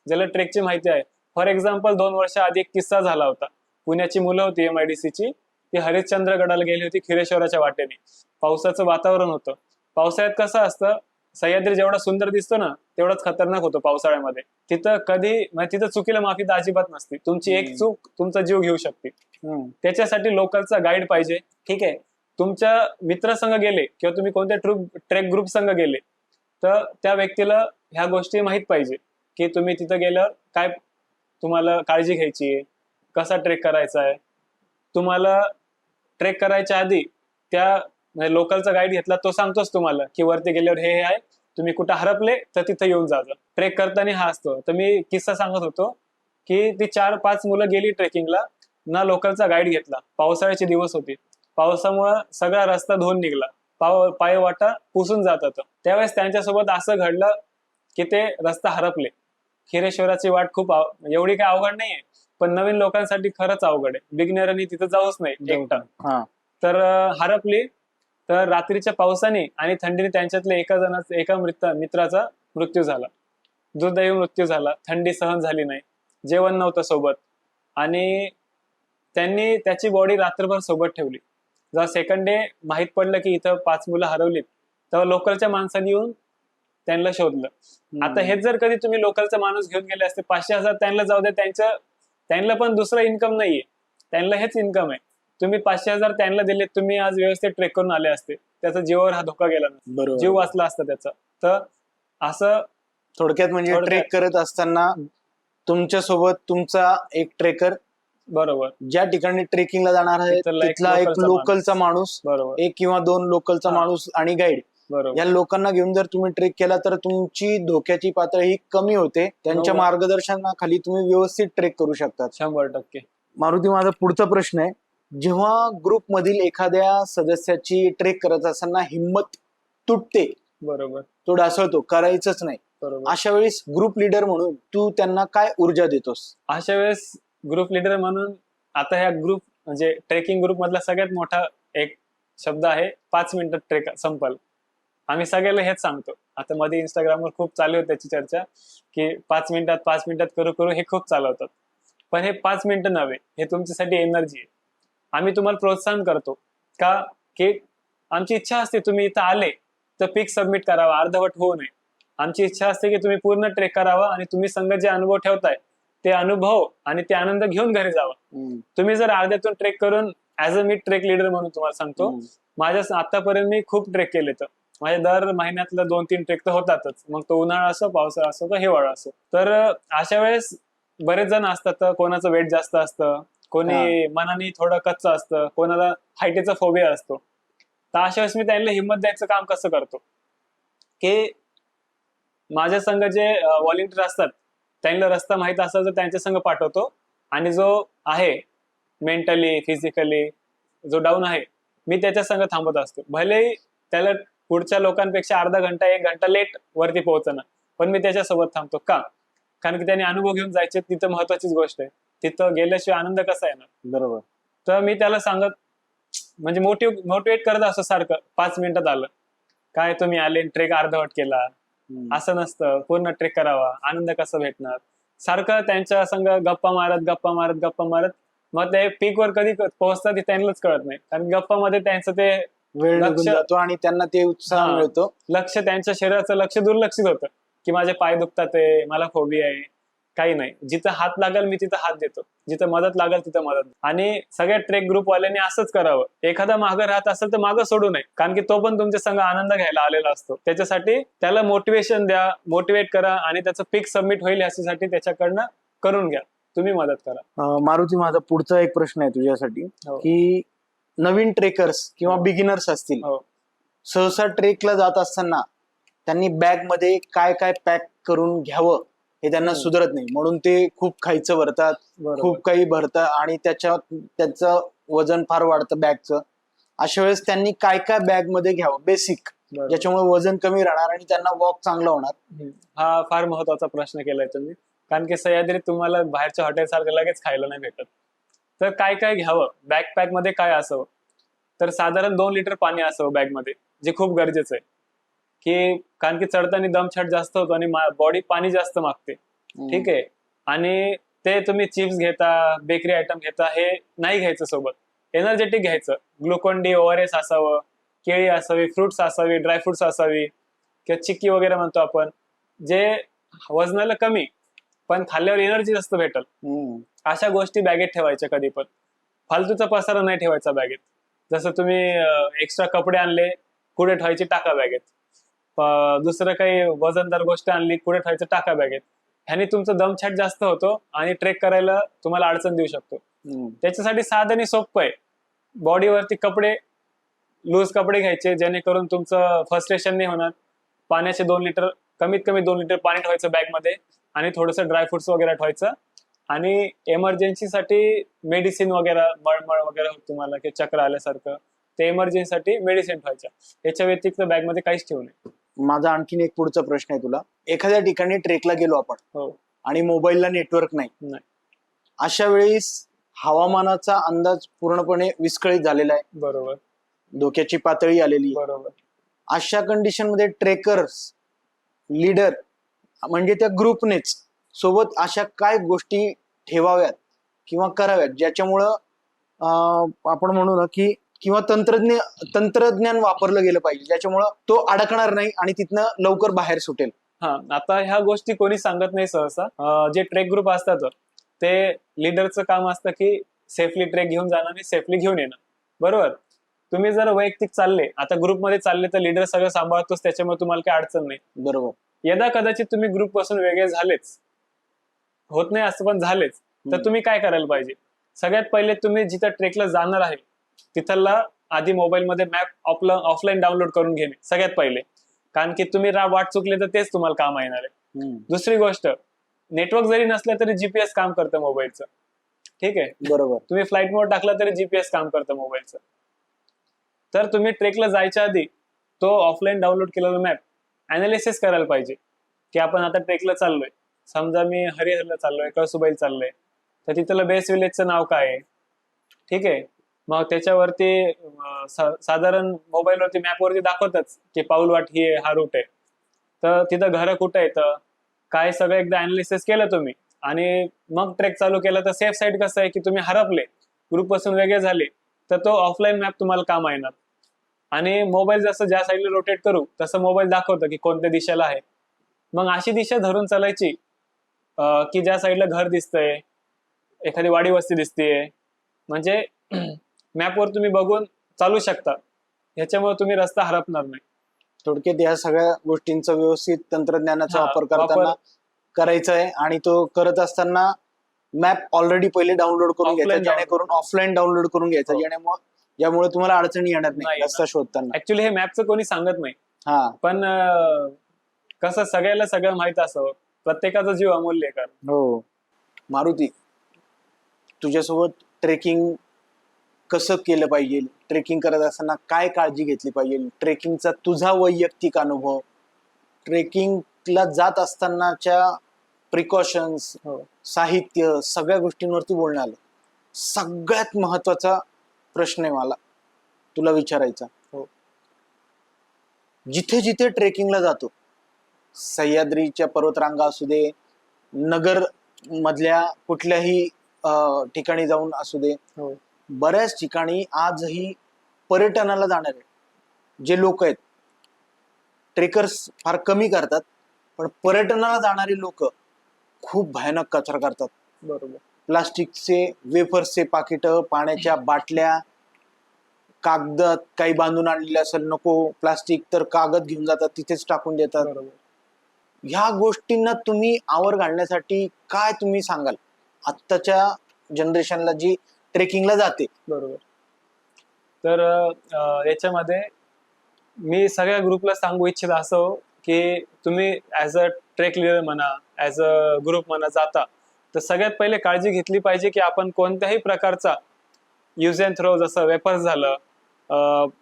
ज्याला ट्रेकची माहिती आहे. फॉर एक्झाम्पल 2 वर्ष आधी एक किस्सा झाला होता. पुण्याची मुलं होती MIDCची, ती हरिश्चंद्रगडाला गेली होती खिरेश्वराच्या वाटेने. पावसाचं वातावरण होतं. पावसाळ्यात कसं असतं, सह्याद्री जेवढा सुंदर दिसतो ना तेवढाच खतरनाक होतो पावसाळ्यामध्ये. तिथं चुकीला माफी तर अजिबात नसते. तुमची एक चूक तुमचा जीव घेऊ शकते. त्याच्यासाठी लोकलचा गाईड पाहिजे. ठीक आहे. तुमच्या मित्रसंघ गेले किंवा तुम्ही कोणत्या ट्रेक ग्रुप संघ गेले तर त्या व्यक्तीला ह्या गोष्टी माहित पाहिजे की तुम्ही तिथं गेल्यावर काय तुम्हाला काळजी घ्यायची आहे, कसा ट्रेक करायचा आहे. तुम्हाला ट्रेक करायच्या आधी त्या लोकलचा गाईड घेतला, तो सांगतोच तुम्हाला की वरती गेल्यावर हे आहे, तुम्ही कुठं हरपले तर तिथं येऊन जा. ट्रेक करताना हा असतो. तर मी किस्सा सांगत होतो की ती 4-5 मुलं गेली ट्रेकिंगला, ना लोकलचा गाईड घेतला. पावसाळ्याचे दिवस होते, पावसामुळे सगळा रस्ता धुवून निघला. पायवाटा पुसून जात होतं. त्यावेळेस त्यांच्यासोबत असं घडलं की ते रस्ता हरपले. खिरेश्वराची वाट खूप एवढी काही अवघड नाहीये, पण नवीन लोकांसाठी खरंच अवघड आहे. बिगनरनी तिथं जाऊच नाही एकटा. हा. तर हरपली. तर रात्रीच्या पावसाने आणि थंडीने त्यांच्यातल्या एका मित्राचा मृत्यू झाला. दुर्दैवी मृत्यू झाला. थंडी सहन झाली नाही, जेवण नव्हतं सोबत, आणि त्यांनी त्याची बॉडी रात्रभर सोबत ठेवली. जेव्हा सेकंड डे माहित पडलं की इथं 5 मुलं हरवलीत, तेव्हा लोकलच्या माणसांनी येऊन त्यांना शोधलं. आता हेच जर कधी तुम्ही लोकलचा माणूस घेऊन गेले असते, 500,000 त्यांना जाऊ दे, त्यांना पण दुसरं इन्कम नाहीये, त्यांना हेच इन्कम आहे. तुम्ही 500,000 त्यांना दिले, तुम्ही आज व्यवस्थित ट्रेक करून आले असते, त्याचा जीवावर हा धोका गेला नसता, बरोबर. जीव वाचला असता त्याचा. तर असं थोडक्यात म्हणजे ट्रेक करत असताना तुमच्या सोबत तुमचा एक ट्रेकर, बरोबर, ज्या ठिकाणी ट्रेकिंगला जाणार आहे तिथला एक लोकलचा माणूस, बरोबर, 1 किंवा 2 लोकलचा माणूस आणि गाईड, बरोबर, या लोकांना घेऊन जर तुम्ही ट्रेक केला तर तुमची धोक्याची पातळी ही कमी होते. त्यांच्या मार्गदर्शनाखाली तुम्ही व्यवस्थित ट्रेक करू शकतात. 100%. मारुती, माझा पुढचा प्रश्न आहे, जेव्हा ग्रुप मधील एखाद्या सदस्याची ट्रेक करत असताना हिंमत तुटते, बरोबर, तो ढासळतो, करायचंच नाही, बरोबर, अशा वेळेस ग्रुप लीडर म्हणून तू त्यांना काय ऊर्जा देतोस? अशा वेळेस ग्रुप लीडर म्हणून, आता ह्या ग्रुप म्हणजे ट्रेकिंग ग्रुप मधला सगळ्यात मोठा एक शब्द आहे, 5 मिनिटात ट्रेक संपल. आम्ही सगळ्याला हेच सांगतो. आता मध्ये इंस्टाग्रामवर खूप चालू होती त्याची चर्चा की 5 मिनिटात करू करू हे खूप चालवतात. पण हे 5 मिनिटं नव्हे, हे तुमच्यासाठी एनर्जी आहे. आम्ही तुम्हाला प्रोत्साहन करतो का, की आमची इच्छा असते तुम्ही इथं आले तर पिक सबमिट करावा, अर्धवट होऊ नये. आमची इच्छा असते की तुम्ही पूर्ण ट्रेक करावा आणि तुम्ही संघ जे अनुभव ठेवताय ते अनुभव आणि ते आनंद घेऊन घरी जावा. तुम्ही जर अर्ध्यातून ट्रेक करून, ऍज अ मी ट्रेक लीडर म्हणून तुम्हाला सांगतो, माझ्या आतापर्यंत मी खूप ट्रेक केले. तर माझ्या दर महिन्यातला 2-3 ट्रेक तर होतातच, मग तो उन्हाळा असो, पावसाळा असो का हिवाळा असो. तर अशा वेळेस बरेच जण असतात, तर कोणाचं वेट जास्त असतं, कोणी मनाने थोडं कच्चं असतं, कोणाला हायटीचा फोबिया असतो. तर अशा वेळेस मी त्यांना हिंमत द्यायचं काम कसं करतो की माझ्या संघ जे व्हॉलेंटियर असतात त्यांना रस्ता माहित असेल तर त्यांच्या संघ पाठवतो, आणि जो आहे मेंटली फिजिकली जो डाऊन आहे मी त्याच्या संघ थांबत असतो. भलेही त्याला पुढच्या लोकांपेक्षा अर्धा घंटा 1 घंटा लेट वरती पोहोचणं, पण मी त्याच्यासोबत थांबतो. का? कारण की त्याने अनुभव घेऊन जायचे, तिथं महत्वाचीच गोष्ट आहे. तिथं गेल्याशिवाय आनंद कसा येणार? बरोबर. तर मी त्याला सांगत म्हणजे मोटिवेट करत असतो सारखं, 5 मिनिटात आलं काय, तुम्ही आले ट्रेक अर्धवट केला, असं नसतं, पूर्ण ट्रेक करावा, आनंद कसा भेटणार, सारखं त्यांच्या संग गप्पा मारत मग ते पीक वर कधी पोहोचतात ते त्यांनाच कळत नाही, कारण गप्पामध्ये त्यांचं ते वेळ निघून जातो आणि त्यांना ते उत्साह मिळतो. लक्ष त्यांच्या शरीराचं लक्ष दुर्लक्षित होतं की माझे पाय दुखतात आहे, मला फोबिया आहे. काही नाही, जिथं हात लागेल मी तिथं हात देतो, जिथं मदत लागेल तिथं मदत. आणि सगळ्या ट्रेक ग्रुपवाल्यांनी असंच करावं. एखादा मागं राहत असेल तर मागं सोडू नये, कारण की तो पण तुमच्या संग आनंद घ्यायला आलेला असतो. त्याच्यासाठी त्याला मोटिवेशन द्या, मोटिवेट करा, आणि त्याचं पिक सबमिट होईल याच्यासाठी त्याच्याकडनं करून घ्या, तुम्ही मदत करा. मारुती, माझा पुढचा एक प्रश्न आहे तुझ्यासाठी, की नवीन ट्रेकर्स किंवा बिगिनर्स असतील, सहसा ट्रेकला जात असताना त्यांनी बॅग मध्ये काय काय पॅक करून घ्यावं हे त्यांना सुधरत नाही, म्हणून ते खूप खायचं भरतात, खूप काही भरतात आणि त्याचं वजन फार वाढतं बॅगचं. अशा वेळेस त्यांनी काय काय बॅग मध्ये घ्यावं बेसिक, ज्याच्यामुळे वजन कमी राहणार आणि त्यांना वॉक चांगला होणार? हा फार महत्वाचा प्रश्न केलाय तुम्ही, कारण की सह्याद्रीत तुम्हाला बाहेरच्या हॉटेल सारखं लगेच खायला नाही भेटत. तर काय काय घ्यावं, बॅकपॅक मध्ये काय असावं, तर साधारण 2 लिटर पाणी असावं बॅग मध्ये, जे खूप गरजेचं आहे. की कारण की चढताना दमछट जास्त होतो आणि बॉडी पाणी जास्त मागते. ठीक आहे, आणि ते तुम्ही चिप्स घेता, बेकरी आयटम घेता, हे नाही घ्यायचं सोबत. एनर्जेटिक घ्यायचं, ग्लुकॉन डी, ORS असावं, केळी असावी, फ्रुट्स असावी, ड्रायफ्रुट्स असावी, किंवा चिक्की वगैरे म्हणतो आपण, जे वजनाला कमी पण खाल्ल्यावर एनर्जी जास्त भेटल, अशा गोष्टी बॅगेत ठेवायच्या. कधी पण फालतूचा पसारा नाही ठेवायचा बॅगेत. जसं तुम्ही एक्स्ट्रा कपडे आणले, कुठे ठेवायचे टाका बॅगेत. दुसरं काही वजनदार गोष्ट आणली, कुठे ठेवायचं टाका बॅगेत. ह्याने तुमचं दमछट जास्त होतो आणि ट्रेक करायला तुम्हाला अडचण देऊ शकतो. त्याच्यासाठी साधं आणि सोपं आहे, बॉडीवरती कपडे, लूज कपडे घ्यायचे, जेणेकरून तुमचं फ्रस्ट्रेशन नाही होणार. पाण्याचे 2 लिटर, कमीत कमी 2 लिटर पाणी ठेवायचं बॅग मध्ये, आणि थोडंसं ड्रायफ्रुट्स वगैरे ठेवायचं, आणि इमर्जन्सीसाठी मेडिसिन वगैरे, मळमळ वगैरे होत तुम्हाला की चक्र आल्यासारखं, ते इमर्जन्सीसाठी मेडिसिन ठेवायच्या. याच्या व्यतिरिक्त बॅगमध्ये काहीच ठेवू नये. माझा आणखीन एक पुढचा प्रश्न आहे तुला. एखाद्या ठिकाणी ट्रेकला गेलो आपण हो. आणि मोबाईलला नेटवर्क नाही, नाही. अशा वेळेस हवामानाचा अंदाज पूर्णपणे विस्कळीत झालेला आहे, बरोबर. धोक्याची पातळी आलेली आहे. बरोबर. अशा कंडिशन मध्ये ट्रेकर्स, लीडर म्हणजे त्या ग्रुपनेच सोबत अशा काय गोष्टी ठेवाव्यात किंवा कराव्यात ज्याच्यामुळं आपण म्हणू ना की किंवा तंत्रज्ञान वापरलं गेलं पाहिजे ज्याच्यामुळं तो अडकणार नाही आणि तिथनं लवकर बाहेर सुटेल. हा, आता ह्या गोष्टी कोणी सांगत नाही सहसा. जे ट्रेक ग्रुप असतात ते लीडरचं काम असतं की सेफली ट्रेक घेऊन जाणं आणि सेफली घेऊन येणं. बरोबर. तुम्ही जर वैयक्तिक चालले, आता ग्रुपमध्ये चालले तर लीडर सगळं सांभाळतोच, त्याच्यामुळे तुम्हाला काही अडचण नाही. बरोबर. यदा कदाचित तुम्ही ग्रुप पासून वेगळे झालेच, होत नाही असं पण झालेच, तर तुम्ही काय करायला पाहिजे? सगळ्यात पहिले तुम्ही जिथं ट्रेकला जाणार आहे तिथला आधी मोबाईलमध्ये मॅप ऑफलाईन डाउनलोड करून घेणे सगळ्यात पहिले. कारण की तुम्ही वाट चुकले तर तेच तुम्हाला काम येणार आहे. दुसरी गोष्ट, नेटवर्क जरी नसलं तरी जीपीएस काम करतं मोबाईलचं. ठीक आहे. बरोबर. तुम्ही फ्लाईट मोड टाकला तरी जीपीएस काम करतं मोबाईलचं. तर तुम्ही ट्रेकला जायच्या आधी तो ऑफलाईन डाउनलोड केलेला मॅप अनालिसिस करायला पाहिजे की आपण आता ट्रेकला चाललोय. समजा मी हरिहरला चाललोय, कळसुबाईला चाललोय, तर तिथलं बेस्ट विलेजचं नाव काय आहे. ठीक आहे. मग त्याच्यावरती साधारण मोबाईलवरती मॅपवरती दाखवतच की पाऊल वाट ही आहे, हा रूट आहे. तर तिथं घरं कुठं येतं काय सगळं एकदा अनालिसिस केलं तुम्ही आणि मग ट्रेक चालू केला तर सेफ साईड कसं आहे की तुम्ही हरपले, ग्रुप पासून वेगळे झाले तर तो ऑफलाईन मॅप तुम्हाला काम येणार. आणि मोबाईल जसं ज्या साईडला रोटेट करू तसं मोबाईल दाखवतं की कोणत्या दिशेला आहे. मग अशी दिशा धरून चालायची की ज्या साईडला घर दिसतंय, एखादी वाडी वस्ती दिसतेय, म्हणजे मॅपवर तुम्ही बघून चालू शकता. ह्याच्यामुळे तुम्ही रस्ता हरपणार नाही. थोडक्यात या सगळ्या गोष्टींचा व्यवस्थित तंत्रज्ञानाचा वापर करताना करायचा आहे आणि तो करत असताना मॅप ऑलरेडी पहिले डाउनलोड करून घ्यायचा, जेणेकरून ऑफलाईन डाउनलोड करून घ्यायचा, ज्यामुळे तुम्हाला अडचणी येणार नाही रस्ता शोधताना. ऍक्च्युली हे मॅपचं कोणी सांगत नाही. पण कसं सगळ्याला सगळं माहित असावं, प्रत्येकाचा जीव अमूल्य आहे. हो. मारुती, तुझ्यासोबत ट्रेकिंग कसं केलं पाहिजे, ट्रेकिंग करत असताना काय काळजी घेतली पाहिजे, ट्रेकिंगचा तुझा वैयक्तिक अनुभव, ट्रेकिंगला जात असतानाच्या प्रिकॉशन्स, साहित्य, सगळ्या गोष्टींवरती बोलणं आलं. सगळ्यात महत्वाचा प्रश्न आहे मला तुला विचारायचा. जिथे जिथे ट्रेकिंगला जातो, सह्याद्रीच्या पर्वतरांगा असू दे, नगर मधल्या कुठल्याही ठिकाणी जाऊन असू दे, बऱ्याच ठिकाणी आजही पर्यटनाला जाणारे जे लोक आहेत, ट्रेकर्स फार कमी करतात, पण पर्यटनाला जाणारी लोक खूप भयानक कचरा करतात. बरोबर. प्लास्टिकचे वेफर्सचे पाकिट, पाण्याच्या बाटल्या, कागदात काही बांधून आणलेले असेल, नको प्लास्टिक तर कागद घेऊन जातात, तिथेच टाकून देतात. ह्या गोष्टींना तुम्ही आवर घालण्यासाठी काय तुम्ही सांगाल आत्ताच्या जनरेशनला जी ट्रेकिंगला जाते? बरोबर. तर याच्यामध्ये मी सगळ्या ग्रुपला सांगू इच्छित असं की तुम्ही ऍज अ ट्रेक लिडर म्हणा, ऍज अ ग्रुप म्हणा जाता, तर सगळ्यात पहिले काळजी घेतली पाहिजे की आपण कोणत्याही प्रकारचा यूज अँड थ्रो, जसं वेपर्स झालं,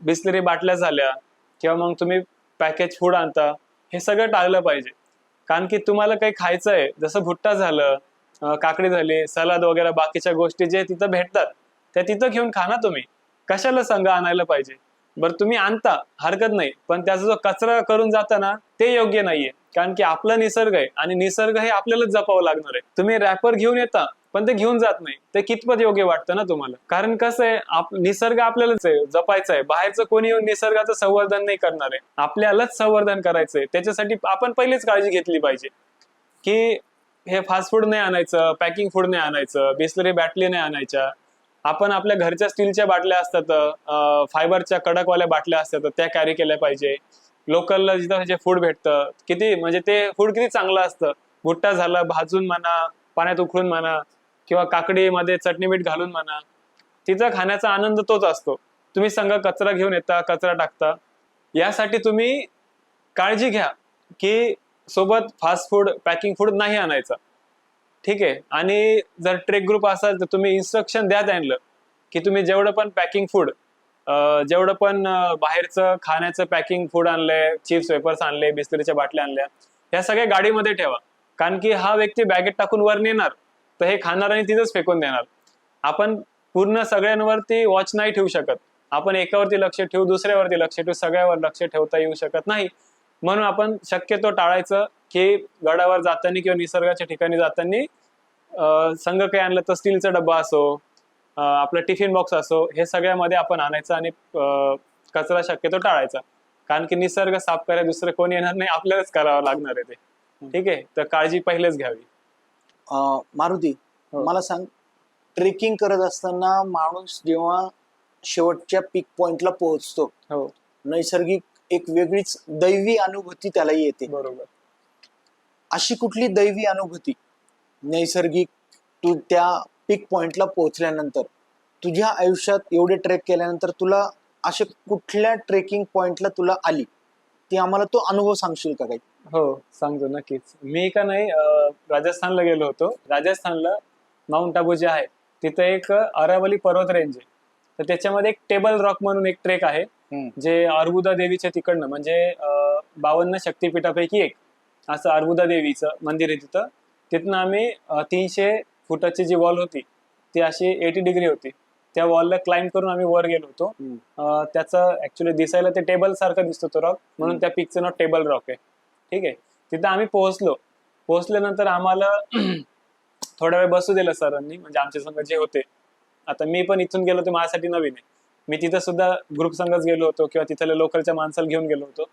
बिस्लरी बाटल्या झाल्या, किंवा मग तुम्ही पॅकेज फूड आणता, हे सगळं टाळलं पाहिजे. कारण की तुम्हाला काही खायचं आहे, जसं भुट्टा झालं, काकडी झाली, सलाद वगैरे बाकीच्या गोष्टी जे तिथं भेटतात त्या तिथं घेऊन खा ना. तुम्ही कशाला संघ आणायला पाहिजे? बरं, तुम्ही आणता हरकत नाही, पण त्याचा जो कचरा करून जाता ना ते योग्य नाहीये. कारण की आपला निसर्ग आहे आणि निसर्ग हे आपल्यालाच जपावं लागणार आहे. तुम्ही रॅपर घेऊन येता पण ते घेऊन जात नाही, ते कितपत योग्य वाटतं ना तुम्हाला? कारण कसं आहे, निसर्ग आपल्यालाच आहे जपायचं आहे. बाहेरचं कोणी येऊन निसर्गाचं संवर्धन नाही करणार आहे, आपल्यालाच संवर्धन करायचंय. त्याच्यासाठी आपण पहिलेच काळजी घेतली पाहिजे की हे फास्ट फूड नाही आणायचं, पॅकिंग फूड नाही आणायचं, बिस्लरी बाटली नाही आणायच्या. आपण आपल्या घरच्या स्टीलच्या बाटल्या असतात, फायबरच्या कडकवाल्या बाटल्या असतात, त्या कॅरी केल्या पाहिजे. लोकलला जिथं जे फूड भेटतं, किती म्हणजे ते फूड किती चांगलं असतं. भुट्टा झाला भाजून म्हणा, पाण्यात उकळून म्हणा, किंवा काकडीमध्ये चटणी मीठ घालून म्हणा, तिथं खाण्याचा आनंद तोच असतो. तुम्ही संग कचरा घेऊन येता, कचरा टाकता. यासाठी तुम्ही काळजी घ्या की सोबत फास्ट फूड, पॅकिंग फूड नाही आणायचं. ठीक आहे. आणि जर ट्रेक ग्रुप असाल तर तुम्ही इन्स्ट्रक्शन द्या त्यांना की तुम्ही जेवढं पण पॅकिंग फूड जेवढं पण बाहेरचं खाण्याचं पॅकिंग फूड आणलंय, चिप्स वेपर्स आणले, बिस्लरीच्या बाटल्या आणल्या, ह्या सगळ्या गाडीमध्ये ठेवा. कारण की हा व्यक्ती बॅगेत टाकून वर नेणार, तर हे खाणार आणि तिथंच फेकून देणार. आपण पूर्ण सगळ्यांवरती वॉच नाही ठेवू शकत. आपण एकावरती लक्ष ठेवू, दुसऱ्यावरती लक्ष ठेवू, सगळ्यावर लक्ष ठेवता येऊ शकत नाही. म्हणून आपण शक्यतो टाळायचं की गडावर जाताना किंवा निसर्गाच्या ठिकाणी जाताना संघ काही आणलं तर स्टीलचा डब्बा असो, आपला टिफिन बॉक्स असो, हे सगळ्यामध्ये आपण आणायचं आणि कचरा शक्यतो टाळायचा. कारण की निसर्ग साफ करायला दुसरं कोणी येणार नाही, आपल्यालाच करावं लागणार आहे ते. ठीक आहे, तर काळजी पहिलेच घ्यावी. मारुती, हो. मला सांग, ट्रेकिंग करत असताना माणूस जेव्हा शेवटच्या पीक पॉइंटला पोहोचतो, हो, नैसर्गिक एक वेगळीच दैवी अनुभूती त्याला येते. बरोबर. अशी कुठली दैवी अनुभूती नैसर्गिक तू त्या पीक पॉइंटला पोहोचल्यानंतर, तुझ्या आयुष्यात एवढे ट्रेक केल्यानंतर तुला अशा कुठल्या ट्रेकिंग पॉइंटला तुला आली, ती आम्हाला तो अनुभव सांगशील का काही? हो, सांगतो नक्कीच. मी का नाही राजस्थानला गेलो होतो. राजस्थानला माउंट आबू जे आहे, तिथं एक अरावली पर्वत रेंज आहे. तर त्याच्यामध्ये एक टेबल रॉक म्हणून एक ट्रेक आहे, जे अर्बुदा देवीच्या तिकडनं, म्हणजे 52 शक्तिपीठापैकी एक असं अर्बुदा देवीचं मंदिर आहे तिथं. तिथनं आम्ही 300 फुटाची जी वॉल होती ती अशी 80 डिग्री होती. त्या वॉलला क्लाइंब करून आम्ही वर गेलो होतो. त्याचं ऍक्च्युली दिसायला ते टेबल सारखा दिसतो तो रॉक, म्हणून त्या पिकचं नाव टेबल रॉक आहे. ठीक आहे, तिथं आम्ही पोहोचल्यानंतर आम्हाला थोडा वेळ बसू दिलं सरांनी, म्हणजे आमच्या संघ जे होते. आता मी पण इथून गेलो, ते माझ्यासाठी नवीन आहे. मी तिथं सुद्धा ग्रुप संघच गेलो होतो किंवा तिथल्या लोकलच्या माणसाला घेऊन गेलो होतो.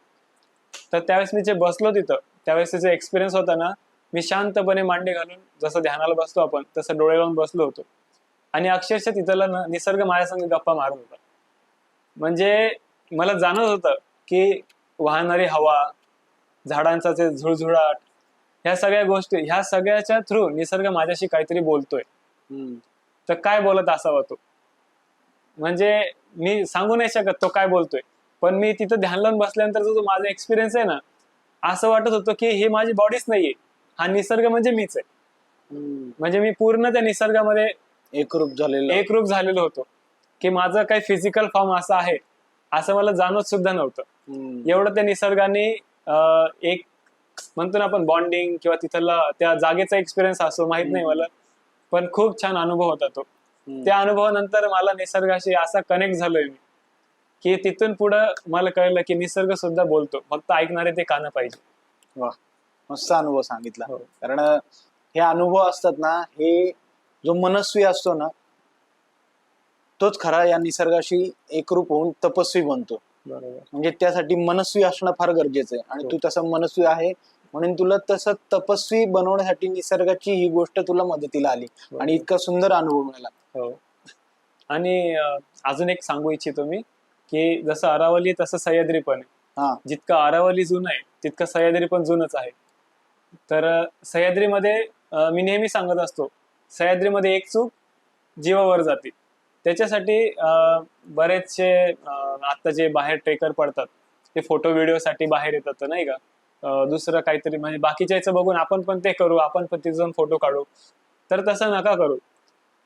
तर त्यावेळेस मी जे बसलो तिथं, त्यावेळेस त्याचा एक्सपिरियन्स होता ना, मी शांतपणे मांडी घालून जसं ध्यानाला बसतो आपण, तसं डोळे लावून बसलो होतो. आणि अक्षरशः तिथला निसर्ग माझ्या संग गप्पा मारत होता. म्हणजे मला जाणवत होतं की वाहणारी हवा, झाडांचा ते झुळझुळाट, ह्या सगळ्या गोष्टी, ह्या सगळ्याच्या थ्रू निसर्ग माझ्याशी काहीतरी बोलतोय. तर काय बोलत असावा तो, म्हणजे मी सांगू नाही शकत तो काय बोलतोय. पण मी तिथं ध्यान लावून बसल्यानंतर जो माझा एक्सपिरियन्स आहे ना, असं वाटत होतं की हे माझी बॉडीच नाहीये, हा निसर्ग म्हणजे मीच आहे. म्हणजे मी पूर्ण त्या निसर्गामध्ये एकरूप झालेलो होतो, की माझं काही फिजिकल फॉर्म असा आहे असं मला जाणवत सुद्धा नव्हतं. एवढं त्या निसर्गाने एक म्हणतो ना आपण बॉन्डिंग किंवा तिथला त्या जागेचा एक्सपिरियन्स असो माहित नाही मला, पण खूप छान अनुभव होता तो. त्या अनुभवानंतर मला निसर्गाशी असा कनेक्ट झालोय मी, की तिथून पुढं मला कळलं की निसर्ग सुद्धा बोलतो, फक्त ऐकणारे ते कानं पाहिजे. वा, मस्त अनुभव सांगितला. हो. कारण हे अनुभव असतात ना, हे जो मनस्वी असतो ना, तोच खरा या निसर्गाशी एकरूप होऊन तपस्वी बनतो. बरोबर. म्हणजे त्यासाठी मनस्वी असणं फार गरजेचं आहे. आणि हो. तू तसा मनस्वी आहे, म्हणून तुला तसं तपस्वी बनवण्यासाठी निसर्गाची ही गोष्ट तुला मदतीला आली. आणि इतका सुंदर अनुभव मिळाला. हो. आणि अजून एक सांगू इच्छितो मी, की जसं अरावली तसं सह्याद्री पण आहे. जितकं अरावली जुनं आहे तितकं सह्याद्री पण जुनच आहे. तर सह्याद्रीमध्ये मी नेहमी सांगत असतो, सह्याद्रीमध्ये एक चूक जीवावर जाते. त्याच्यासाठी बरेचसे आता जे बाहेर ट्रेकर पडतात ते फोटो व्हिडिओसाठी बाहेर येतात नाही का, दुसरं काहीतरी म्हणजे बाकीच्याचं बघून आपण पण ते करू, आपण पण तिथे जाऊन फोटो काढू. तर तसं नका करू.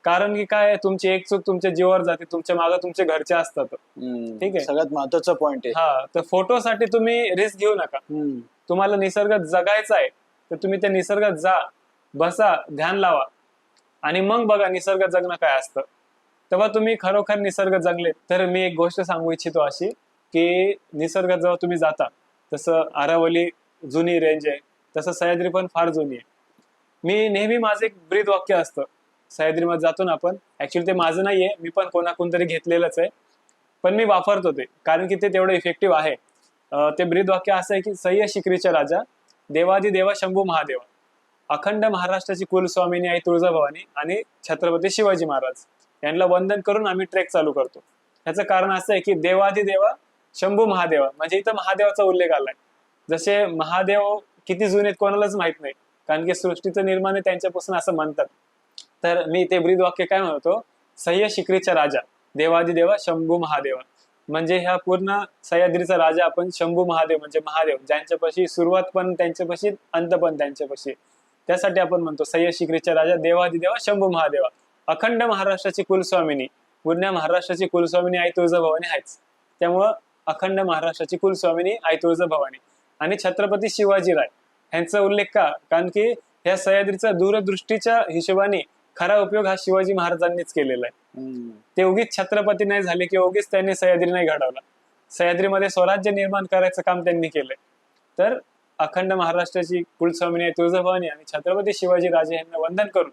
कारण की काय, तुमची एक चूक तुमच्या जीवावर जाते, तुमच्या मागे तुमचे घरचे असतात. ठीक आहे, सगळ्यात महत्वाचा पॉइंट आहे. हा, तर फोटोसाठी तुम्ही रिस्क घेऊ नका. तुम्हाला निसर्गात जगायचं आहे तर तुम्ही त्या निसर्गात जा, बसा, ध्यान लावा आणि मग बघा निसर्गात जगणं काय असतं. तेव्हा तुम्ही खरोखर निसर्ग जगले. तर मी एक गोष्ट सांगू इच्छितो अशी, की निसर्गात जेव्हा तुम्ही जाता, तसं आरावली जुनी रेंज आहे, तसं सह्याद्री पण फार जुनी आहे. मी नेहमी माझं एक ब्रीद वाक्य असतं सह्याद्रीमध्ये जातो ना आपण, ऍक्च्युली ते माझं नाहीये, मी पण कोणाकोण तरी घेतलेलंच आहे, पण मी वापरतो ते कारण की ते तेवढं इफेक्टिव्ह आहे. ते ब्रीद वाक्य असं आहे की सह्य शिकरीच्या राजा, देवादिदेवा शंभू महादेवा, अखंड महाराष्ट्राची कुलस्वामिनी आई तुळजाभवानी आणि छत्रपती शिवाजी महाराज यांना वंदन करून आम्ही ट्रेक चालू करतो. ह्याचं कारण असं आहे की देवादिदेवा शंभू महादेवा, म्हणजे इथं महादेवाचा उल्लेख आलाय. जसे महादेव किती जुने आहेत कोणालाच माहित नाही, कारण की सृष्टीचं निर्माण आहे त्यांच्यापासून असं म्हणतात. तर मी ते ब्रीद वाक्य काय म्हणतो, सह्य शिकरीचा राजा, देवादिदेवा शंभू महादेवा, म्हणजे ह्या पूर्ण सह्याद्रीचा राजा आपण शंभू महादेव, म्हणजे महादेव ज्यांच्यापाशी सुरुवात पण त्यांच्यापाशी अंत पण त्यांच्यापाशी. त्यासाठी आपण म्हणतो सह्य शिकरीचा राजा, देवादिदेवा शंभू महादेवा, अखंड महाराष्ट्राची कुलस्वामिनी पूर्ण महाराष्ट्राची कुलस्वामिनी आई तुळजाभवानी आहेच. त्यामुळं अखंड महाराष्ट्राची कुलस्वामिनी आई तुळजाभवानी आणि छत्रपती शिवाजीराय यांचा उल्लेख का? कारण की ह्या सह्याद्रीचा दूरदृष्टीच्या हिशोबाने खरा उपयोग हा शिवाजी महाराजांनीच केलेला आहे. ते उगीच छत्रपती नाही झाले किंवा उगीच त्यांनी सह्याद्री नाही घडवला. सह्याद्रीमध्ये स्वराज्य निर्माण करायचं काम त्यांनी केलंय. तर अखंड महाराष्ट्राची कुलस्वामिनी आई तुळजाभवानी आणि छत्रपती शिवाजी राजे यांना वंदन करून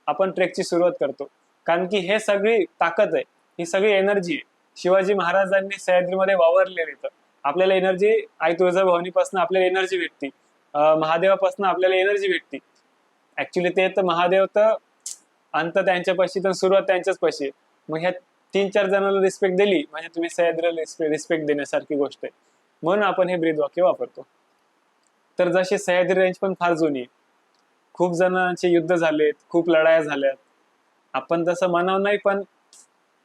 आपण ट्रेकची सुरुवात करतो. कारण की हे सगळी ताकद आहे, ही सगळी एनर्जी आहे. शिवाजी महाराजांनी सह्याद्रीमध्ये वावरलेली. तर आपल्याला एनर्जी आई तुळजाभवानीपासून आपल्याला एनर्जी भेटते, महादेवापासून आपल्याला एनर्जी भेटते. ऍक्च्युली ते तर महादेव तर अंत त्यांच्यापाशी तर सुरुवात त्यांच्याच पाशी आहे. मग ह्या 3-4 जणांना रिस्पेक्ट दिली म्हणजे तुम्ही सह्याद्रीला रिस्पेक्ट देण्यासारखी गोष्ट आहे. म्हणून आपण हे ब्रीद वाक्य वापरतो. तर जशी सह्याद्री रेंज पण फार जुनी आहे, खूप जणांचे युद्ध झालेत, खूप लढाया झाल्यात. आपण तसं म्हणावं नाही, पण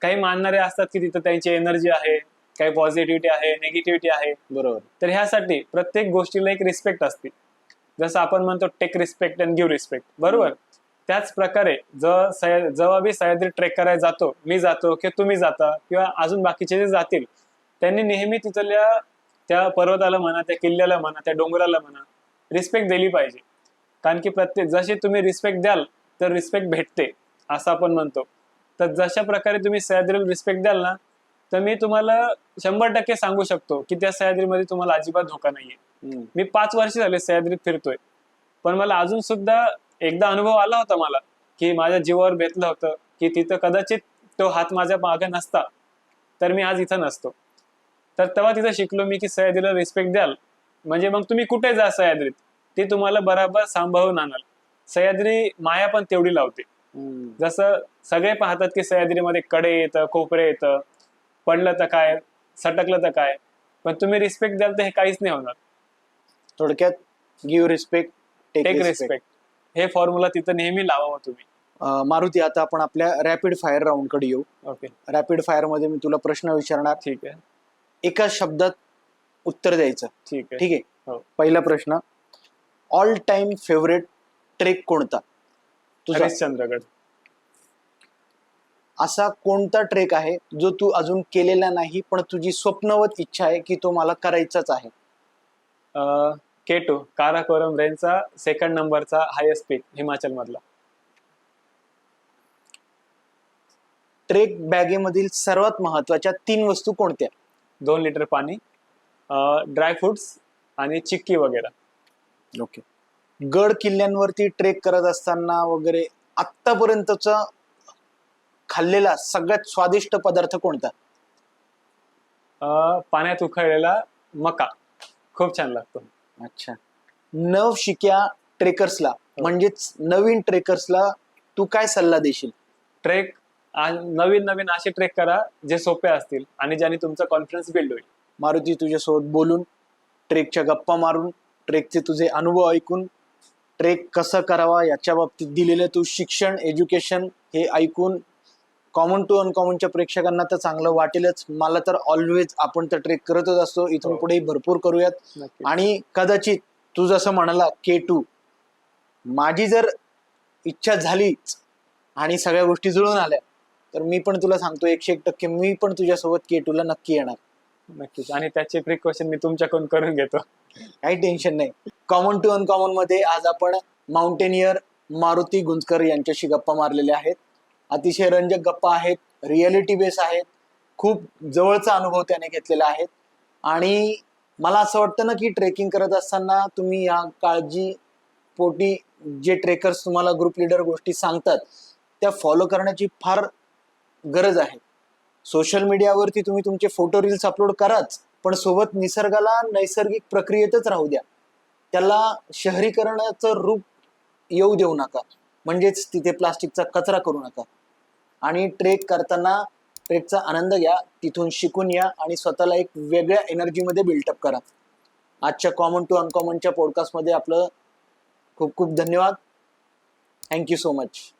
काही मानणारे असतात की तिथं त्यांची एनर्जी आहे, काही पॉझिटिव्हिटी आहे, निगेटिव्हिटी आहे. बरोबर. तर ह्यासाठी प्रत्येक गोष्टीला एक रिस्पेक्ट असते. जसं आपण म्हणतो take respect and give respect, बरोबर. त्याच प्रकारे जेव्हा बी सह्याद्री ट्रेक करायला जातो, मी जातो किंवा तुम्ही जाता किंवा अजून बाकीचे जे जातील, त्यांनी नेहमी तिथल्या त्या पर्वताला म्हणा, त्या किल्ल्याला म्हणा, त्या डोंगराला म्हणा रिस्पेक्ट दिली पाहिजे. कारण की प्रत्येक जसे तुम्ही रिस्पेक्ट द्याल तर रिस्पेक्ट भेटते असं आपण म्हणतो. तर जशा प्रकारे तुम्ही सह्याद्रीला रिस्पेक्ट द्याल ना, तर मी तुम्हाला 100% सांगू शकतो की त्या सह्याद्रीमध्ये तुम्हाला अजिबात धोका नाहीये. मी 5 वर्ष झाले सह्याद्रीत फिरतोय, पण मला अजून सुद्धा एकदा अनुभव आला होता मला की माझ्या जीवावर बेतलं होतं की तिथं कदाचित तो हात माझ्या मागे नसता तर मी आज इथं नसतो. तर तेव्हा तिथं शिकलो मी की सह्याद्रीला रिस्पेक्ट द्याल म्हणजे मग तुम्ही कुठे जा सह्याद्रीत, ते तुम्हाला बराबर सांभाळून आणाल. सह्याद्री माया पण तेवढी लावते. जसं सगळे पाहतात की सह्याद्रीमध्ये कडे येतं, कोपरे येतं, पडलं तर काय, सटकलं तर काय, पण तुम्ही रिस्पेक्ट द्याल तर हे काहीच नाही होणार. थोडक्यात गिव्ह रिस्पेक्ट, टेक रिस्पेक्ट हे फॉर्म्युला तिथं नेहमी लावावं तुम्ही. मारुती, आता आपण आपल्या रॅपिड फायर राऊंड कडे येऊ. ओके, रॅपिड फायर मध्ये मी तुला प्रश्न विचारणार, ठीक आहे. एका शब्दात उत्तर द्यायचं. ठीक आहे. ठीक आहे. हो. पहिला प्रश्न, ऑल टाइम फेवरेट ट्रेक कोणता तुझा? हरिश्चंद्रगड. असा कोणता ट्रेक आहे जो तू अजून केलेला नाही पण तुझी स्वप्नवत इच्छा आहे की तो मला करायचाच आहे? K2 काराकोरम रेंजचा 2nd नंबरचा हायेस्ट पीक हिमाचल मधला. ट्रेक बॅगेमधील सर्वात महत्वाच्या 3 वस्तू कोणत्या? 2 लिटर पाणी, ड्राय फ्रुट्स आणि चिक्की वगैरे. ओके. गड किल्ल्यांवरती ट्रेक करत असताना वगैरे आतापर्यंतचा खाल्लेला सगळ्यात स्वादिष्ट पदार्थ कोणता? पाण्यात उकळलेला मका खूप छान लागतो. अच्छा. नवशिक्या ट्रेकर्सला म्हणजेच नवीन ट्रेकर्सला तू काय सल्ला देशील? ट्रेक नवीन असे ट्रेक करा जे सोपे असतील आणि ज्याने तुमचा कॉन्फिडन्स बिल्ड होईल. मारुती, तुझ्यासोबत बोलून, ट्रेकच्या गप्पा मारून, ट्रेकचे तुझे अनुभव ऐकून, ट्रेक कसं करावा याच्या बाबतीत दिलेलं तू शिक्षण, एज्युकेशन हे ऐकून कॉमन टू अनकॉमनच्या प्रेक्षकांना तर चांगलं वाटेलच. मला तर ऑलवेज आपण तर ट्रेक करतच असतो, इथून हो. पुढे भरपूर करूयात. नक्की. आणि कदाचित तू जसं म्हणाला K2, माझी जर इच्छा झालीच आणि सगळ्या गोष्टी जुळून आल्या तर मी पण तुला सांगतो 101% मी पण तुझ्यासोबत K2 ला नक्की येणार. नक्कीच, आणि त्याचे प्रिकॉशन मी तुमच्याकडून करून घेतो. काही टेन्शन नाही. कॉमन टू अनकॉमन मध्ये आज आपण माउंटेनियर मारुती गुंजकर यांच्याशी गप्पा मारलेल्या आहेत. अतिशय रंजक गप्पा आहेत, रिअलिटी बेस आहेत, खूप जवळचा अनुभव त्याने घेतलेला आहे. आणि मला असं वाटतं ना की ट्रेकिंग करत असताना तुम्ही या काळजी पोटी जे ट्रेकर्स तुम्हाला ग्रुप लिडर गोष्टी सांगतात त्या फॉलो करण्याची फार गरज आहे. सोशल मीडियावरती तुम्ही तुमचे फोटो रील्स अपलोड कराच, पण सोबत निसर्गाला नैसर्गिक प्रक्रियेतच राहू द्या. त्याला शहरीकरणाचं रूप येऊ देऊ नका, म्हणजेच तिथे प्लास्टिकचा कचरा करू नका. आणि ट्रेक करताना ट्रेकचा आनंद घ्या, तिथून शिकून या आणि स्वतःला एक वेगळ्या एनर्जीमध्ये बिल्टअप करा. आजच्या कॉमन टू अनकॉमनच्या पॉडकास्टमध्ये आपलं खूप खूप धन्यवाद. Thank you so much.